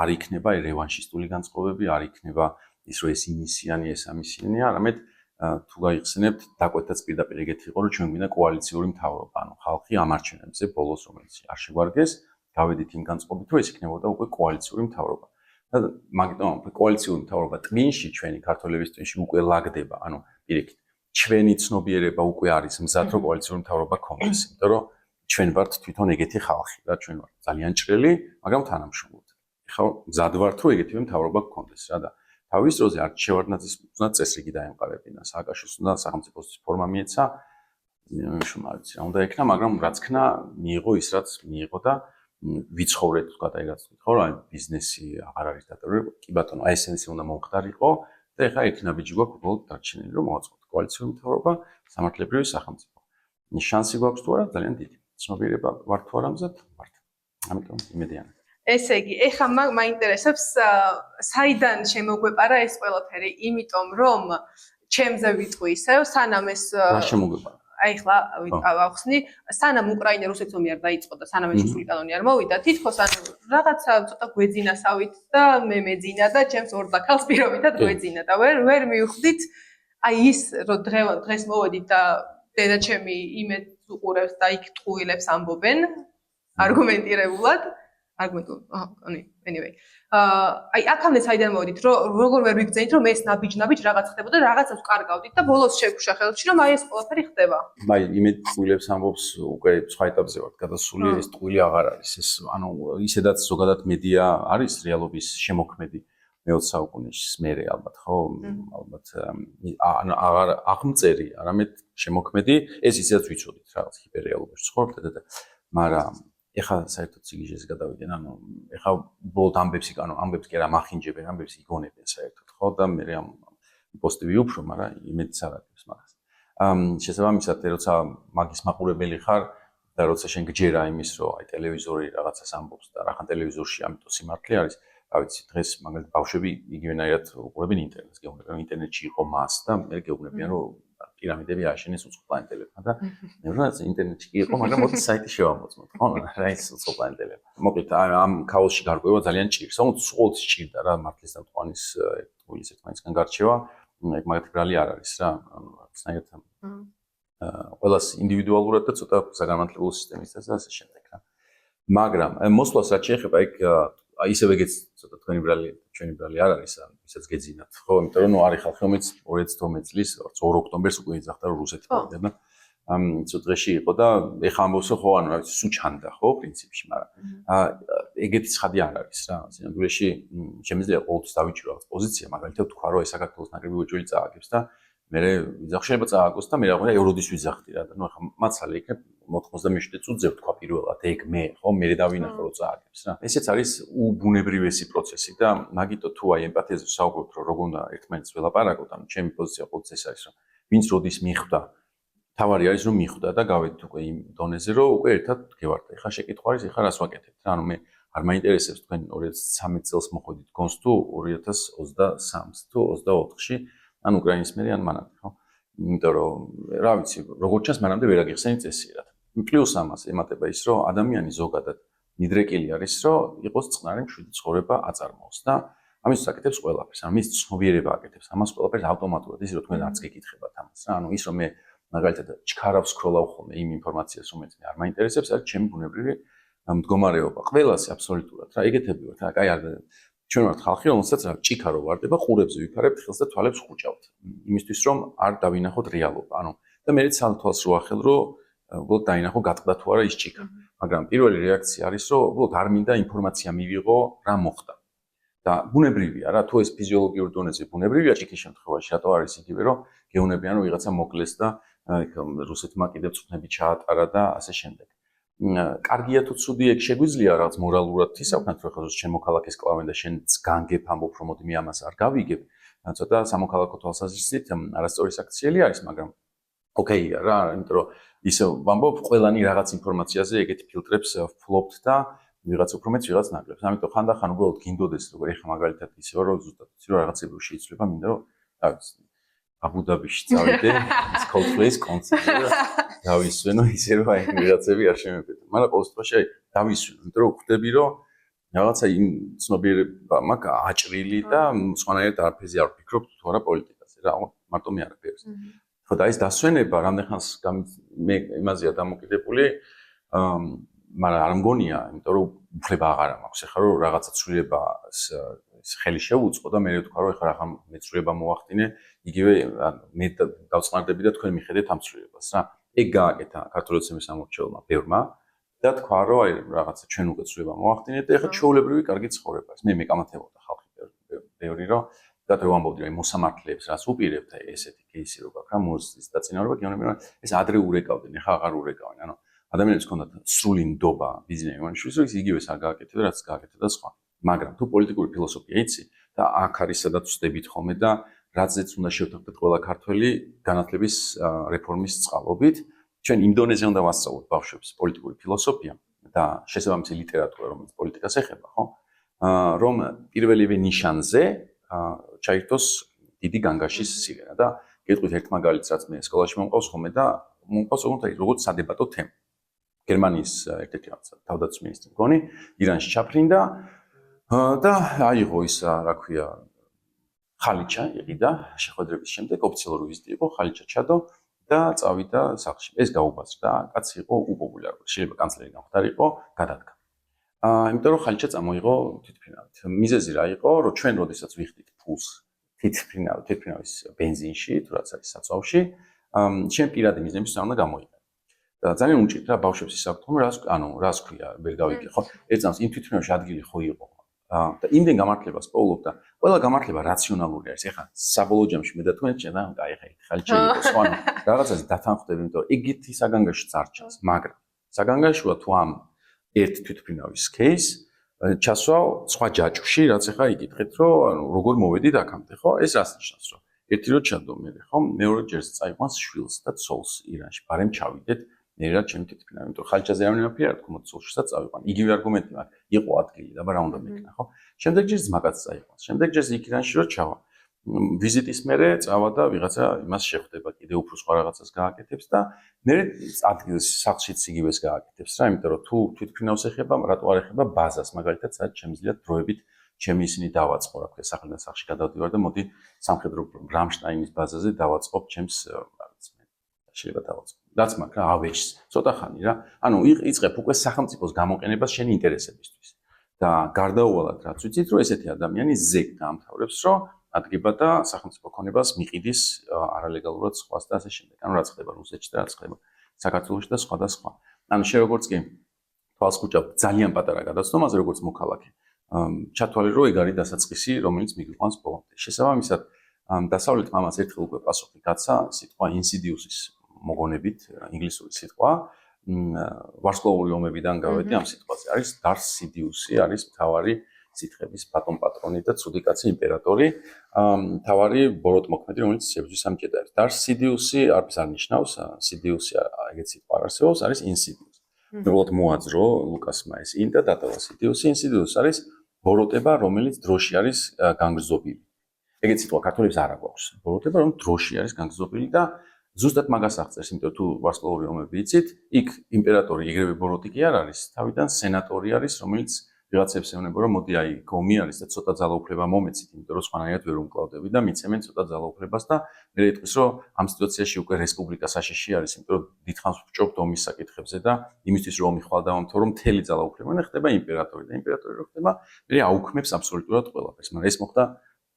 არ იქნება რევანშისტული განწყობები, არ იქნება ის რომ ეს იმისიანი, ეს ამისიანია, არამედ თუ გაიხსენებთ, დაკვეთაც პირდაპირ ეგეთი იყო, რომ ჩვენ გვინდა კოალიციური მთავრობა, ანუ ხალხი ამ არჩევნებზე ბოლოს რომელიც არ შეგვარგეს, გავედით იმ განწყობით, რომ ეს იქნებოდა უკვე კოალიციური მთავრობა. და მაგიტომ კოალიციური მთავრობა ტვინში, ჩვენი ქართველების ტვინში უკვე ლაგდება, ანუ პირიქით, ჩვენი ცნობიერება უკვე არის მზად, რომ კოალიციური მთავრობა გქონდეს, იმიტომ რომ ჩვენ ვართ თვითონ ეგეთი ხალხი და ჩვენ ვართ ძალიან ჭრელი, მაგრამ თანამშრომლობთ. ეხლა მზად ვართ, რომ ეგეთივე მთავრობა გქონდეს რა და თავის დროზე არც შევარდნაძის უნდა წესრიგი დაემყარებინა, სააკაშვილს უნდა სახელმწიფოს ფორმა მიეცა, შუმა არ ვიცი რა უნდა ექნა, მაგრამ რაც ქნა, მიიღო ის რაც მიიღო და ვიცხოვრეთ თქვა აი რაც ხო რა ბიზნესი აღარ არის დატოვებული, კი ბატონო, აი ესენიც უნდა მომხდარიყო და ეხლა ერთი ნაბიჯი გვაქვს უბრალოდ დარჩენილი, რომ მოვაწყოთ კოალიციური მთავრობა, სამართლებრივი სახელმწიფო. შანსი გვაქვს თუ არა, ძალიან დიდი. ცნობიერება ვართ თუ არა მზად, ვართ. ამიტომ იმედიანად. ესე იგი, ეხლა მაინტერესებს საიდან შემოგვეპარა ეს ყველაფერი, იმიტომ რომ ჩემზე ვიტყვი ისევ, სანამ ეს რა შემოგვეპარა? აი ხლა ავხსნი, სანამ უკრაინა რუსეთს ომი არ დაიწყო და სანამ ეს რუსული კანონი არ მოვიდა, თითქოს ანუ რაღაცა ცოტა გვეძინასავით და მე მეძინა და ჩემს ორ დაქალს პირობითად გვეძინა და ვერ მივხვდით აი ის რომ დღეს მოვედით და დედაჩემი იმედს უყურებს და იქ ტყუილებს ამბობენ არგუმენტირებულად არგუმენტულ anyway აი აქამდე საიდან მოვიდით რომ როგორ ვერ ვიგრძენით რომ ეს ნაბიჯ რაღაც ხდებოდა რაღაცას კარგავდით და ბოლოს შევქუშა ხელში რომ აი ეს ყველაფერი ხდება აი იმედ ტყუილებს ამბობს უკვე სხვა ეტაპზე ვართ გადასული ეს ტყუილი აღარ არის ეს ანუ ისედაც ზოგადად მედია არის რეალობის შემოქმედი მე-20 საუკუნეში მერე ალბათ ხო ალბათ ანუ აღარ აღმწერი არამედ შემოქმედი ეს ისედაც ვიცოდით რაღაც ჰიპერრეალობაში ცხოვრობთ და მაგრამ ეხა საერთოდ სიგიჟეს გადავიდნენ ანუ ეხა ბოლოდ ამბებს კი არა მახინჯებენ ამბებს იგონებენ საერთოდ ხო და მე ამ პოსტივი უფრო მაგრამ იმედიც არ აქვს მაგას შესაბამისად როცა მაგის მაყურებელი ხარ და როცა შენ გჯერა იმის რომ აი ტელევიზორი რაღაცას ამბობს და რახან ტელევიზორში ამიტომ სიმართლე არის რა ვიცი დღეს მაგალითად ბავშვები იგივენაირად უყურებენ ინტერნეტს გეუბნებიან ინტერნეტში იყო მას და მე გეუბნებიან რომ პირამიდები ააშენეს უცხოპლანეტელებმა და მე ვთქვი ინტერნეტში კი იყო მაგრამ მოდი საიტი შევამოწმოთ ხო რა ის უცხოპლანეტელებმა მოკლედ ამ ქაოსში გარკვევა ძალიან ჭირს ანუ ყოველთვის ჭირდა რა მართლის და მტყუანის ტყუილის ერთმანეთისგან გარჩევა ეგ მაგათი ბრალი არ არის რა ანუ რაღაცნაირად ყველას ინდივიდუალურად და ცოტა საგანმანათლებლო სისტემისას და ასე შემდეგ რა მაგრამ მოსვლას რაც შეეხება ეგ ისევ ეგეც ცოტა ჩვენი ბრალი არ არის ისაც გეძინათ ხო იმიტომ რომ არის ხალხი რომელიც 2012 წლის 2 ოქტომბერს უკვე იძახდა რომ რუსეთი გავიდა და ცოტ დღეში იყო და ეხა ამბობს ხო ანუ რა ვიცი სულ ჩანდა ხო პრინციპში მაგრამ ეგეთი ცხადი არ არის რა სინამდვილეში შემიძლია ყოველთვის დავიჭირო რაღაც პოზიცია მაგალითად თქვა რომ ეს საქართველოს ნაკრები უჯველი წააგებს და მე ვიძახ შეიძლება წააგოს და მე რაღაცა ევროდის ვიძახდი რა და ნუ ახლა მაცალე იქნებ 97 წუთზე ვთქვა პირველად ეგ მე ხო მე დავინახო რომ წააგებს რა ესეც არის უბუნებრივესი პროცესი და მაგიტო თუ აი ემპათიაზე საუბრობთ რომ როგორ უნდა ერთმანეთს ველაპარაკოთ ანუ ჩემი პოზიცია ყოველთვის ეს არის რომ ვინც როდის მიხვდა თავარი არის რომ მიხვდა და გავედით უკვე იმ დონეზე რომ უკვე ერთად გევართ ეხლა შეკითხვა არის ეხლა რას ვაკეთებთ რა ანუ მე არ მაინტერესებს თქვენ 2013 წელს მოხვედით გონს თუ 2023-ს თუ 24-ში ან უკრაინის მერე ან მანამდე ხო იმიტომ რომ რა ვიცი როგორ ჩანს მანამდე ვერ აგიხსენით წესიერად პლუს ამას ემატება ის რომ ადამიანი ზოგადად მიდრეკილი არის რომ იყოს წყნარი მშვიდი ცხოვრება აწარმოოს და ამის აკეთებს ყველაფერს ამის ცნობიერება აკეთებს ამას ყველაფერს ავტომატურად ის რომ თქვენ არც გეკითხებათ ამას რა ანუ ის რომ მე მაგალითად ჩქარავს სკროლავ ხოლმე იმ ინფორმაციას რომელიც მე არ მაინტერესებს არის ჩემი ბუნებრივი მდგომარეობა ყველას აბსოლუტურად რა ეგეთები ვართ რა კაი არ ჩვენ ვართ ხალხი რომელსაც რა ჭიქარო ვარდება ყურებზე ვიფარებთ ხელს და თვალებს ხუჭავთ იმისთვის რომ არ დავინახოთ რეალობა ანუ და მე თვალს რო ახელ რომ უბრალოდ დაინახო გატყდა თუ არა ის ჭიქა მაგრამ პირველი რეაქცია არის რომ უბრალოდ არ მინდა ინფორმაცია მივიღო რა მოხდა და ბუნებრივია რა თუ ეს ფიზიოლოგიურ დონეზე ბუნებრივია ჭიქის შემთხვევაში რატო არის იგივე რომ გეუნებიან რომ ვიღაცა მოკლეს და რუსეთმა კიდევ წვნები ჩაატარა და ასე შემდეგ კარგია თუ ცუდი ეგ შეგვიძლია რაღაც მორალურად ისავნათ რომ ხაზოს შენ მოქალაქეს კლავენ და შენ განგებ ამბობ რომ მოდი მე ამას არ გავიგებ ცოტა სამოქალაქო თვალსაზრისით არასწორი საქციელი არის მაგრამ ოკეია რა იმიტომ რომ ისე ვამბობ ყველანი რაღაც ინფორმაციაზე ეგეთი ფილტრებს ფლობთ და ვიღაც უფრო მეც ვიღაც ნაკლებს ამიტომ ხანდახან უბრალოდ გინდოდეს როგორ ეხა მაგალითად ისე რომ ზუსტად იცი რომ რაღაცები შეიძლება მინდა რომ რა ვიცი აბუდაბიში წავიდე ის Coldplay-ის კონცერტზე დავისვენო ისე რომ აი ვიღაცები არ შემეფეთო მაგრამ ყოველ შემთხვევაში აი დავისვენო იმიტომ რომ ხვდები რომ რაღაცა იმ ცნობიერება მაქვს აჭრილი და სხვანაირად არაფერზე არ ვფიქრობ თუ არა პოლიტიკაზე რა მარტო მე არაფერზე ხო და ეს დასვენება რამდენხანს მე იმაზეა დამოკიდებული მაგრამ არ მგონია იმიტომ რომ უფლება აღარ მაქვს ეხლა რომ რაღაცა ცვლილება ხელი შევუწყო და მე ვთქვა რომ ეხლა რა მეცვლილება მოვახდინე იგივე მე დავწყნარდები და თქვენ მიხედეთ ამ ცვლილებას რა ეგ გააკეთა ქართული ოცნების სამორჩეულმა ბევრმა და თქვა რომ აი რაღაცა ჩვენ უკვე ცვლილება მოვახდინეთ და ეხლა ჩვეულებრივი კარგი ცხოვრება არის მე მეკამათებოდა ხალხი ბევრი რომ და თუ ვამბობდი რომ მოსამართლეებს რას უპირებთ აი ესეთი кейსი რო გაქვს რა მოსის დაწინაურება გეუბნები რომ ეს ადრე ურეკავდნენ ეხლა აღარ урეკავენ ანუ ადამიანებს ჰქონდათ სრული ნდობა ბიზნეს იმაშვილს რომ ის იგივეს არ გააკეთებდა რაც გააკეთა და სხვა მაგრამ თუ პოლიტიკური ფილოსოფია იცი და აქ არის სადაც ვსდებით ხოლმე და რაცაც უნდა შევთანხმდეთ ყველა ქართველი განათლების რეფორმის წყალობით ჩვენ იმ დონეზე უნდა ვასწავლოთ ბავშვებს პოლიტიკური ფილოსოფია და შესაბამისი ლიტერატურა რომელიც პოლიტიკას ეხება ხო რომ პირველივე ნიშანზე ჩაირთოს დიდი განგაშის სირენა და გეტყვით ერთ მაგალითს რაც მე სკოლაში მომყავს ხოლმე და მომყავს როგორც სადებატო თემა გერმანიის ერთ-ერთი თავდაცვის მინისტრი მგონი ირანში ჩაფრინდა და აიღო ის რა ქვია ხალიჩა იყიდა შეხვედრების შემდეგ ოფიციალური ვიზიტი იყო ხალიჩა ჩადო და წავიდა სახლში ეს გაუბაზრდა კაცი იყო უპოპულარული შეიძლება კანცლერი გამხდარიყო გადადგა იმიტომ რომ ხალხი წამოიღო თვითმფრინავით. მიზეზი რა იყო, რომ ჩვენ როდესაც ვიხდით ფულს თვითმფრინავის ბენზინში, თუ რაც არის საწვავში, ჩვენ პირადი მიზნების უნდა გამოიყენო. და ძალიან უჭირდა ბავშვებს ისაუბრონ, რას ქვია, ვერ გავიგე, ხო? ერთ წამს იმ თვითმფრინავში ადგილი ხო იყო. და იმდენ გამართლებას პოულობდა. ყველა გამართლება რაციონალური არის. ეხლა საბოლოო ჯამში მე და თქვენ შენა, აი ეხლა ხალხი შეიძლება სხვა რაღაცას დათანხმდები, იმიტომ რომ იგითი საგანგაშო წარჩას, მაგრამ საგანგაშოა თუ ამ ერთ თვითმფრინავის кейს ჩასვავ სხვა ჯაჭვში, რაც ეხლა იკითხეთ, რომ როგორ მოვედით აქამდე, ხო? ეს რას ნიშნავს, რომ ერთი რო ჩადო მე, ხო? მეორე ჯერს წაიყვანს შვილს და ცოლს ირანში. ბარემ ჩავიდეთ ნერად ჩემი თვითმფრინავი, იმიტომ რომ ხალხაზე არ მიფიქრე, რა თქმა უნდა, ცოლშიც წავიყვან. იგივე არგუმენტი მაქვს, იყო ადგილი და რა უნდა მეკნა, ხო? შემდეგ ჯერს მაგაც წაიყვანს. შემდეგ ჯერს იქ ირანში რო ჩავა. ვიზიტის მერე წავა და ვიღაცა იმას შეხვდება, კიდე უფრო სხვა რაღაცას გააკეთებს და მე ადგილს სახლშიც იგივეს გააკეთებს რა, იმიტომ რომ თუ თვითმფრინავს ეხება, რატო არ ეხება ბაზას, მაგალითად, სადაც შემიძლია დროებით ჩემი ისინი დავაწყო, რა ქვია, სახლიდან სახლში გადავდივარ და მოდი სამხედრო რამშტაინის ბაზაზე დავაწყობ ჩემს შეიძლება დავაწყო. რაც მაქვს რა, ავეჯს, ცოტა ხანი რა. ანუ იწყებ უკვე სახელმწიფოს გამოყენებას შენი ინტერესებისთვის. და გარდაუვალად რაც ვიცით, რომ ესეთი ადამიანი ზეგ დაამთავრებს, რომ ადგება და სახელმწიფო ქონებას მიყიდის არალეგალურად სხვას და ასე შემდეგ. ანუ რაც ხდება რუსეთში და რაც ხდება საქართველოში და სხვა და სხვა. ანუ შე როგორც კი თვალს ხუჭავ ძალიან პატარა გადაცნომაზე როგორც მოქალაქე. ჩათვალე რომ ეგ არის დასაწყისი, რომელიც მიგვიყვანს ბოლომდე. შესაბამისად, დასავლეთმა ამას ერთხელ უკვე პასუხი გაცა სიტყვა ინსიდიუსის მოგონებით, ინგლისური სიტყვა. ვარსკვლავური ომებიდან გავედი ამ სიტყვაზე. არის დარს სიდიუსი, არის მთავარი სითხების ბატონ პატრონი და ცუდი კაცი იმპერატორი, მთავარი ბოროტმოქმედი, რომელიც შევძვის ამ ჯედაებს. დარს სიდიუსი არც არ ნიშნავს, სიდიუსი ეგეც სიტყვა არ არსებობს, არის ინსიდიუსი. უბრალოდ მოაძრო ლუკასმა ეს ინ და დატოვა სიდიუსი. ინსიდიუსი არის ბოროტება, რომელიც დროში არის განგრძობილი. ეგეც სიტყვა ქართველებს არ აქვს. ბოროტება, რომ დროში არის განგრძობილი და ზუსტად მაგას აღწერს, იმიტომ თუ ვარსკვლავური ომები იცით, იქ იმპერატორი ეგრევე ბოროტი კი არ არის, თავიდან სენატორი არის, რომელიც ვიღაცებს ეუბნება, რომ მოდი აი გომი არის და ცოტა ძალაუფლება მომეცით, იმიტომ რომ სხვანაირად ვერ უმკლავდები და მიცემენ ცოტა ძალაუფლებას და მე ეტყვის, რომ ამ სიტუაციაში უკვე რესპუბლიკა საშიში არის, იმიტომ რომ დიდხანს ვჭობთ ომის საკითხებზე და იმისთვის რომ ომი ხვალ დავამთავრო, რომ მთელი ძალაუფლება და ხდება იმპერატორი და იმპერატორი რო ხდება, მე აუქმებს აბსოლუტურად ყველაფერს, მაგრამ ეს მოხდა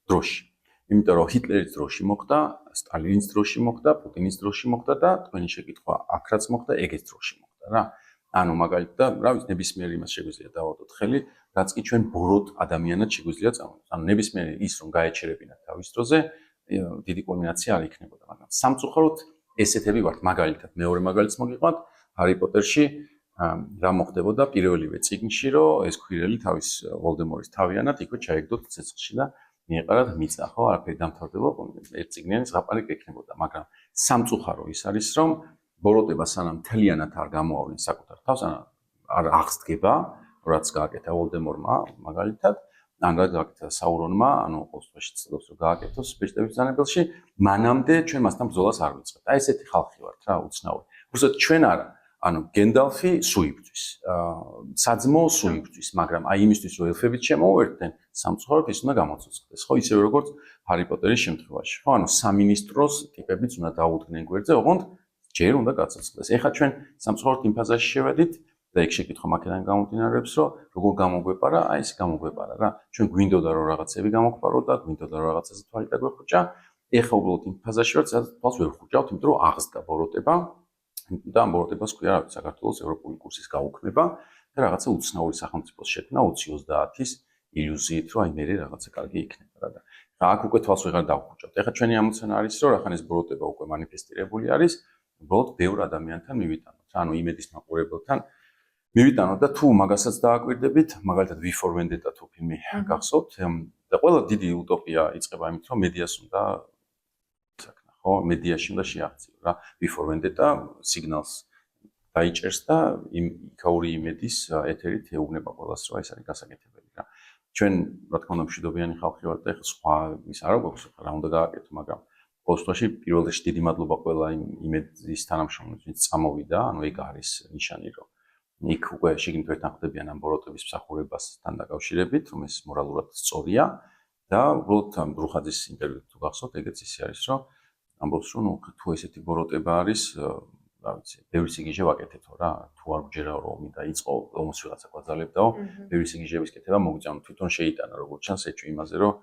დროში. იმიტომ რომ ჰიტლერის დროში მოხდა, სტალინის დროში მოხდა, პუტინის დროში მოხდა და თქვენი შეკითხვა აქ რაც მოხდა, ეგეც დროში მოხდა რა. ანუ მაგალითად, რა ვიცი, ნებისმიერ იმას შეგვიძლია დავადოთ ხელი, რაც კი ჩვენ ბოროტ ადამიანად შეგვიძლია წამოვიდეთ. ანუ ნებისმიერ ის რომ გაეჩერებინათ თავის დროზე, დიდი კულმინაცია არ იქნებოდა, მაგრამ სამწუხაროდ ესეთები ვართ. მაგალითად, მეორე მაგალითს მოგიყვანთ, ჰარი პოტერში რა მოხდებოდა პირველივე წიგნში, რომ ეს ქვირელი თავის ვოლდემორის თავიანად იქვე ჩაეგდოთ ცეცხლში და მიეყარათ მიწა, ხო, არაფერი დამთავრდება, ერთ წიგნიანი ზღაპარი ექნებოდა, მაგრამ სამწუხარო ის არის, რომ ბოროტება სანამ თლიანად არ გამოავლენ საკუთარ თავს, არ აღსდგება, რაც გააკეთა ვოლდემორმა, მაგალითად, ან რაც გააკეთა საურონმა, ანუ ყოველთვის ცდილობს რომ გააკეთოს ბეჭდების ბრძანებელში, მანამდე ჩვენ მასთან ბრძოლას არ ვიწყებთ. აი ესეთი ხალხი ვართ რა, უცნაური. უბრალოდ ჩვენ არა, ანუ გენდალფი სუიბძვის, საძმო სუიბძვის, მაგრამ აი იმისთვის რომ ელფებით შემოუერთდნენ, სამწუხაროდ ის უნდა გამოცოცხლდეს, ხო, ისევე როგორც ჰარი პოტერის შემთხვევაში, ხო, ანუ სამინისტროს ტიპებიც უნდა დაუდგნენ გვერდზე, ოღონდ ჯერ უნდა გაცოცხლდეს. ეხლა ჩვენ სამწუხაროდ იმ ფაზაში შევედით და ეგ შეკითხვა მაგიდან გამომდინარეობს, რომ როგორ გამოგვეპარა, აი ეს გამოგვეპარა რა. ჩვენ გვინდოდა რომ რაღაცები გამოგვპარო და გვინდოდა რომ რაღაცაზე თვალი დაგვეხუჭა. ეხლა უბრალოდ იმ ფაზაში ვართ, სადაც თვალს ვერ ხუჭავთ, იმიტომ რომ აღსდგა ბოროტება და ამ ბოროტებას ქვია რა, საქართველოს ევროპული კურსის გაუქმება და რაღაცა უცნაური სახელმწიფოს შექმნა 20-30-ის ილუზიით, რომ აი მე რაღაცა კარგი იქნება რა და აქ უკვე თვალს ვეღარ დავხუჭავთ. ეხლა ჩვენი ამოცანა არის, რომ რახან ეს ბოროტება უკვე მანიფესტირებული არის, უბრალოდ ბევრ ადამიანთან მივიტანოთ, ანუ იმედის მაყურებელთან მივიტანოთ და თუ მაგასაც დააკვირდებით, მაგალითად V for Vendetta თუ ფილმი გახსოვთ და ყველა დიდი უტოპია იწყება იმით, რომ მედიას უნდა საკნა, ხო, მედიაში უნდა შეაღწიო რა. V for Vendetta სიგნალს დაიჭერს და იქაური იმედის ეთერით ეუბნება ყველას, რომ ეს არის გასაკეთებელი რა. ჩვენ რა თქმა უნდა მშვიდობიანი ხალხი ვართ და ეხლა სხვა ის არ გვაქვს, რა უნდა გააკეთო, მაგრამ ყოველთვის პირველ რიგში დიდი მადლობა ყველა იმედის თანამშრომლებს, ვინც წამოვიდა, ანუ ეგ არის ნიშანი, რომ იქ უკვე შიგნით ერთთან ხვდებიან ამ ბოროტების მსახურებასთან დაკავშირებით, რომ ეს მორალურად სწორია და უბრალოდ ამ რუხაძის ინტერვიუ თუ გახსოვთ, ეგეც ისე არის, რომ ამბობს, რომ თუ ესეთი ბოროტება არის, რა ვიცი, ბევრი სიგიჟე ვაკეთებთო რა, თუ არ გჯერა რომ ომი დაიწყო, ომს ვიღაცა გვაძალებდაო, ბევრი სიგიჟების კეთება მოგწამთ, თვითონ შეიტანა როგორც ჩანს ეჭვი იმაზე რომ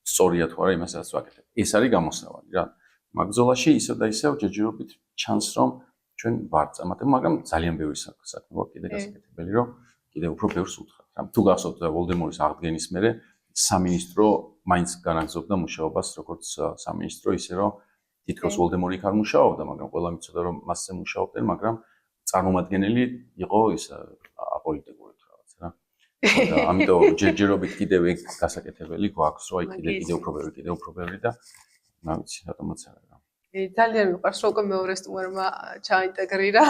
სწორია თუ არა იმასაც ვაკეთებ. ეს არის გამოსავალი რა. მაგ ბრძოლაში ისევ და ისევ ჯერჯერობით ჩანს რომ ჩვენ ვარ წამატებ, მაგრამ ძალიან ბევრი საქმე გვაქვს კიდე გასაკეთებელი, რომ კიდე უფრო ბევრს უთხრათ რა. თუ გახსოვთ ვოლდემორის აღდგენის მერე სამინისტრო მაინც განაგზობდა მუშაობას როგორც სამინისტრო, ისე რომ თითქოს ვოლდემორი იქ არ მუშაობდა, მაგრამ ყველამ იცოდა რომ მასზე მუშაობდნენ, მაგრამ წარმომადგენელი იყო ის აპოლიტიკური თუ რაღაც რა. და ამიტომ ჯერჯერობით კიდევ ეგ გასაკეთებელი გვაქვს, რომ აი კიდე უფრო ბევრი და რა ვიცი, რატომაც არა რა. ძალიან მიყვარს რომ უკვე მეორე სტუმარმა ჩაინტეგრირა,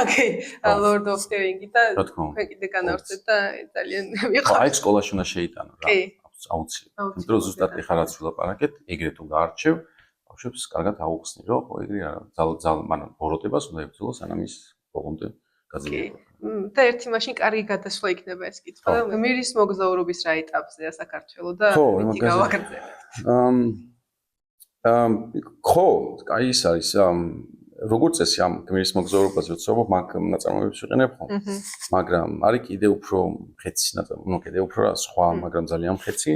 Lord of the Rings და თქვენ კიდე განავრცეთ და ძალიან მიყვარს. აი სკოლაში უნდა შეიტანო რა. აუცილებლად. იმიტომ რომ ზუსტად ეხლა რაც ვილაპარაკეთ, ეგრე თუ გაარჩევ, ბავშვებს კარგად აუხსნი, რომ ხო ეგრე არა, მანამ ბოროტებას უნდა ებრძოლო, სანამ ის ბოლომდე გაძლიერდება. და ერთი მაშინ კარგი გადასვლა იქნება ეს კითხვა და გმირის მოგზაურობის რა ეტაპზეა საქართველოს და მითი გავაგრძელებთ. ხო, აი ის არის როგორც წესი ამ გმირის მოგზაურობაზე ვცდილობ მაგ ნაწარმოებებს ვიყენებ ხო? მაგრამ არის კიდე უფრო ხეცი ნაწარმოები, ნუ კიდე უფრო სხვა, მაგრამ ძალიან ხეცი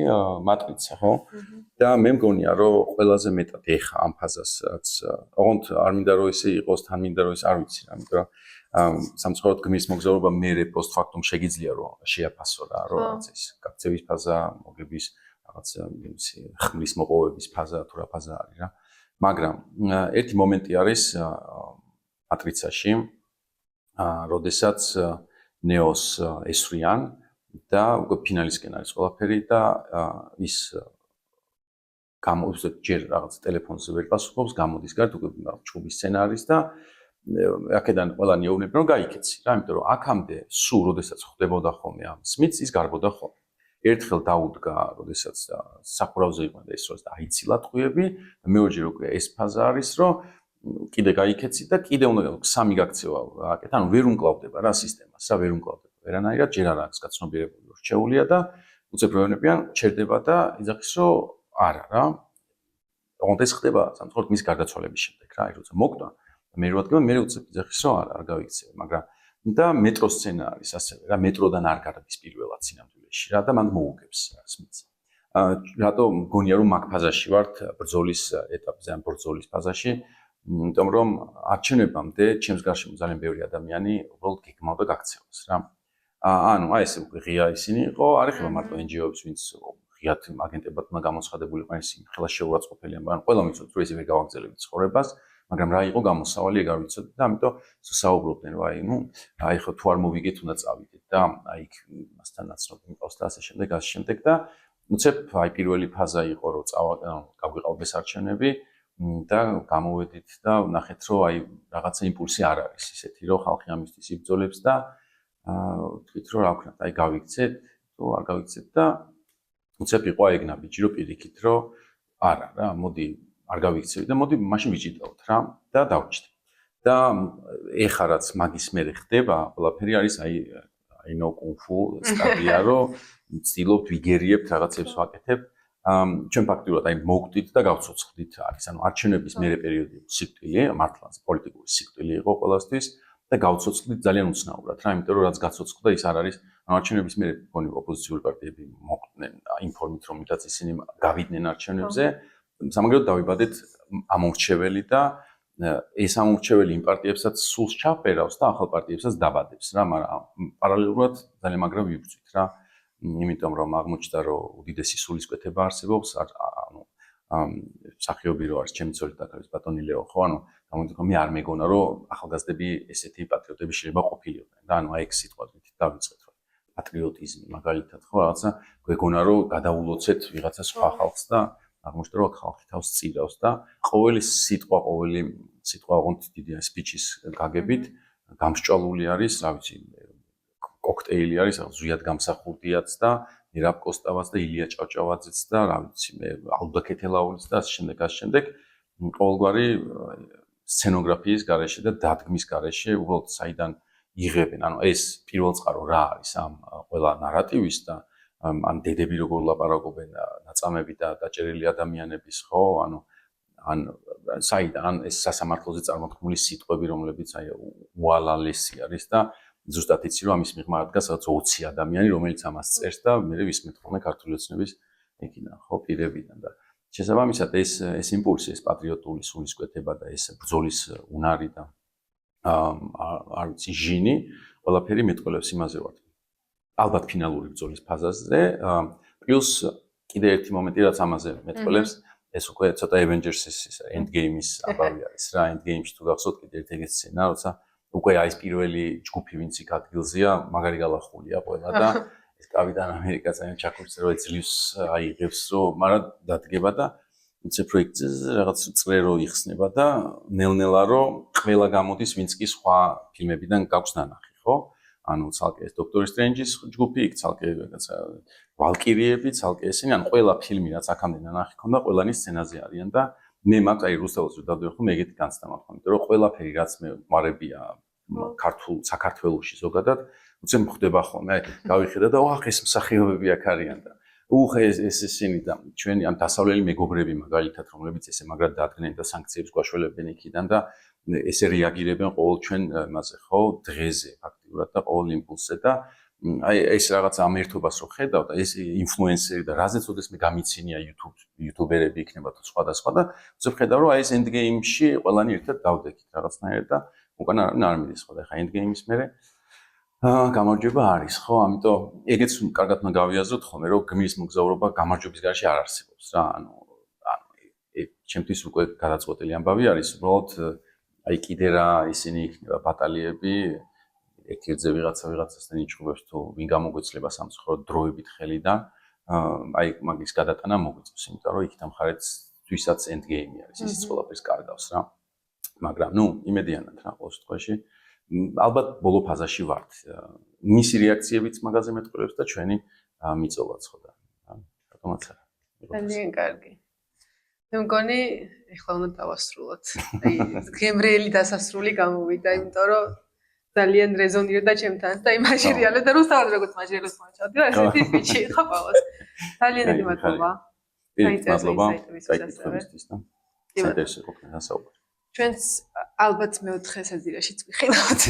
მატრიცა ხო? და მე მგონია რომ ყველაზე მეტად ეხა ამ ფაზას რაც ოღონდ არ მინდა რომ ისე იყოს, თან მინდა რომ ის არ ვიცი რა, იმიტომ რომ სამწუხაროდ გმირის მოგზაურობა მერე პოსტფაქტუმ შეგიძლია რომ შეაფასო რა, რომ რაღაც ის გაქცევის ფაზა, მოგების რაღაც ხმლის მოპოვების ფაზა თუ რა ფაზა არის რა. მაგრამ ერთი მომენტი არის მატრიცაში, როდესაც ნეოს ესვრიან და უკვე ფინალისკენ არის ყველაფერი და ის გამოდის ჯერ რაღაც ტელეფონზე ვერ პასუხობს, გამოდის გარეთ უკვე ჩუბის სცენარის და აქედან ყველანი ეუბნებიან რომ გაიქეცი რა, იმიტომ რომ აქამდე სულ როდესაც ხდებოდა ხოლმე ამ სმითს ის გარბოდა ხოლმე. ერთხელ დაუდგა, როდესაც სახურავზე იყო და ეს როს დაიცილა ტყუები, მეორჯერ უკვე ეს ფაზა არის, რომ კიდე გაიქეცი და კიდე უნდა სამი გაქცევა აკეთე, ანუ ვერ უმკლავდება რა სისტემას, რა ვერ უმკლავდება. ვერანაირად ჯერ არ აქვს გაცნობიერებული რჩეულია და უცებ როენებიან ჩერდება და იძახის რომ არა რა. ოღონდ ეს ხდება სამწუხაროდ მის გარდაცვალების შემდეგ რა, როცა მოკვდა, მე რო ადგება, მე უცებ იძახის რომ არ გავიქცევ, მაგრამ და მეტრო სცენა არის ასევე რა, მეტროდან არ გარდის პირველად სინამდვილეში რა და მან მოუგებს სმითს. რატო მგონია რომ მაგ ფაზაში ვართ ბრძოლის ეტაპზე, ან ბრძოლის ფაზაში, იმიტომ რომ არჩევნებამდე ჩემს გარშემო ძალიან ბევრი ადამიანი უბრალოდ გეგმავდა გაქცევას რა. ანუ აი ესე უკვე ღია ისინი იყო, არ ეხება მარტო NGO-ებს, ვინც ღიად აგენტებად უნდა გამოცხადებულიყო, ისინი ხელა შეურაცხყოფილია, მაგრამ ყველა ვიცით რომ ესე ვერ გავაგრძელებთ ცხოვრებას. მაგრამ რა იყო გამოსავალი, ეგ არ ვიცოდი და ამიტომ საუბრობდნენ, რომ აი, აი ხო თუ არ მოვიგეთ, უნდა წავიდეთ და აი იქ მასთან ნაცნობი მიყავს და ასე შემდეგ, ასე შემდეგ და უცებ აი პირველი ფაზა იყო, რომ გავიყავდეს არჩევნები და გამოვედით და ნახეთ, რომ აი რაღაცა იმპულსი არ არის ისეთი, რომ ხალხი ამისთვის იბრძოლებს და თქვით, რომ რა ვქნათ, აი გავიქცეთ, თუ არ გავიქცეთ და უცებ იყო ეგ ნაბიჯი, რომ პირიქით, რომ არა რა, მოდი არ გავიქცევი და მოდი მაშინ ვიჭიდაოთ რა და დავჭდე. და ეხა რაც მაგის მერე ხდება, ყველაფერი არის აი ნო კუნფუ სტადია, რომ ვცდილობთ ვიგერიებთ რაღაცებს ვაკეთებ. ჩვენ ფაქტიურად აი მოვკვდით და გავცოცხლდით არის. ანუ არჩევნების მერე პერიოდი სიკვდილი, მართლაც პოლიტიკური სიკვდილი იყო ყველასთვის და გავცოცხლდით ძალიან უცნაურად რა, იმიტომ რომ რაც გაცოცხლდა ის არ არის. არჩევნების მერე მგონი ოპოზიციური პარტიები მოკვდნენ ინფორმით, რომ მითაც ისინი გავიდნენ არჩევნებზე. სამაგეროდ დავიბადეთ ამორჩეველი და ეს ამორჩეველი იმ პარტიებსაც სულს ჩაფერავს და ახალ პარტიებსაც დაბადებს რა, მაგრამ პარალელურად ძალიან მაგრა ვიბრძვით რა. იმიტომ რომ აღმოჩნდა რომ უდიდესი სულისკვეთება არსებობს, ანუ მსახიობი რო არის ჩემი ცოლი დაკარგვის ბატონი ლეო ხო, ანუ გამოდიო მე არ მეგონა რომ ახალგაზრდები ესეთი პატრიოტები შეიძლება ყოფილიყვნენ და ანუ აი ეს სიტყვით დავიწყეთ რომ პატრიოტიზმი მაგალითად ხო რაღაცა გვეგონა რომ გადაულოცეთ ვიღაცა სხვა ხალხს და აღმოჩნდა რომ ხალხი თავს წირავს და ყოველი სიტყვა ოღონდ დიდი სპიჩის გაგებით გამსჭვალული არის, რა ვიცი, კოქტეილი არის, ზვიად გამსახურდიაც და მირაბ კოსტავაც და ილია ჭავჭავაძეც და რა ვიცი, მე ალდა ქეთელაულის და ასე შემდეგ ყოველგვარი სცენოგრაფიის გარეშე და დადგმის გარეშე უბრალოდ საიდან იღებენ, ანუ ეს პირველ წყარო რა არის ამ ყველა ნარატივის და ან დედები როგორ ლაპარაკობენ ნაწამები და დაჭერილი ადამიანების ხო, ანუ ან საიდან ან ეს სასამართლოზე წარმოქმნილი სიტყვები, რომლებიც აი უალალესი არის და ზუსტად იცი რომ ამის მიღმა დგას რაღაც 20 ადამიანი, რომელიც ამას წერს და მე ვისმენთ ხოლმე ქართული ოცნების ეკიდან, ხო, პირებიდან და შესაბამისად ეს იმპულსი, ეს პატრიოტული სულისკვეთება და ეს ბრძოლის უნარი და არ ვიცი ჟინი, ყველაფერი მეტყველებს იმაზე ვარ. ალბათ ფინალური ბრძოლის ფაზაზე, პლუს კიდე ერთი მომენტი რაც ამაზე მეტყველებს, ეს უკვე ცოტა Avengers-ის Endgame-ის აბავი არის რა, Endgame-ში თუ გახსოვთ კიდე ერთი ეგეთი სცენა, როცა უკვე აი ეს პირველი ჯგუფი ვინც იქ ადგილზეა, მაგარი გალახულია ყველა და ეს კაპიტან ამერიკა ძალიან ჩაქურცს რომ ეძლივს აიღებს რომ, მაგრამ დადგება და ვინც პროექტზე რაღაც წრერო იხსნება და ნელ-ნელა რომ ყველა გამოდის ვინც კი სხვა ფილმებიდან გაქვს ნანახი, ხო? ანუ ცალკე ეს დოქტორ სტრენჯის ჯგუფი, იქ ცალკე რაღაცა ვალკირიები, ცალკე ესენი, ან ყველა ფილმი რაც აქამდე ნანახი ქონდა, ყველანი სცენაზე არიან და მე მაქვს აი რუსთაველს რომ დავდივარ ხომ ეგეთი განცდა მაქვს, იმიტომ რომ ყველაფერი რაც მე მარებია ქართულ საქართველოში ზოგადად, უცებ ხდება ხოლმე, გავიხედა და ვახ ეს მსახიობები აქ არიან და ეს ისინი და ჩვენი ამ დასავლელი მეგობრები მაგალითად რომლებიც ესე მაგრად დადგნენ და სანქციებს გვაშველებენ იქიდან და ესე რეაგირებენ ყოველ ჩვენ მასე ხო დღეზე ფაქტიურად და ყოველ იმპულსზე და აი ეს რაღაც ამ ერთობას რო ხედავ და ეს ინფლუენსერი და რაზეც ოდესმე გამიცინია იუთუბერები იქნება თუ სხვადასხვა და უცებ ხედავ რომ აი ეს Endgame-ში ყველანი ერთად დავდექით რაღაცნაირად და უკან არ მიდის ხო და ხა Endgame-ის მერე გამარჯვება არის, ხო? ამიტომ ეგეც კარგად უნდა გავიაზროთ ხოლმე, რომ გმირის მოგზაურობა გამარჯვების გარშე არ არსებობს რა. ანუ ჩემთვის უკვე გადაწყვეტილი ამბავი არის, უბრალოდ აი კიდე რა ისინი იქნება ბატალიები, ერთ-ერთზე ვიღაცასთან იჭრებს თუ ვინ გამოგვეცლება სამწუხაროდ დროებით ხელიდან, აი მაგის გადატანა მოგვიწევს, იმიტომ რომ იქით მხარეთთვისაც Endgame არის, ისიც ყველაფერს კარგავს რა. მაგრამ ნუ იმედიანად რა ყოველ შემთხვევაში ალბათ ბოლო ფაზაში ვართ. მისი რეაქციებიც მაგაზე მეტყველებს და ჩვენი მიწოვაც ხო და რატომაც არა. ძალიან კარგი. მე მგონი ეხლა უნდა დავასრულოთ. აი გემრიელი დასასრული გამოვიდა, იმიტომ რომ ძალიან რეზონირდა ჩემთან და იმაჟირიალე და რუსთავად როგორც მაჟირიალოს მოაჩავდი, რა ესეთი ფიჩი ხო ყოველს. ძალიან დიდი მადლობა. მადლობა. საინტერესო და საინტერესო ყოფნა საუბარი. ჩვენს ალბათ მეოთხე საძირაშიც ვიხილავთ.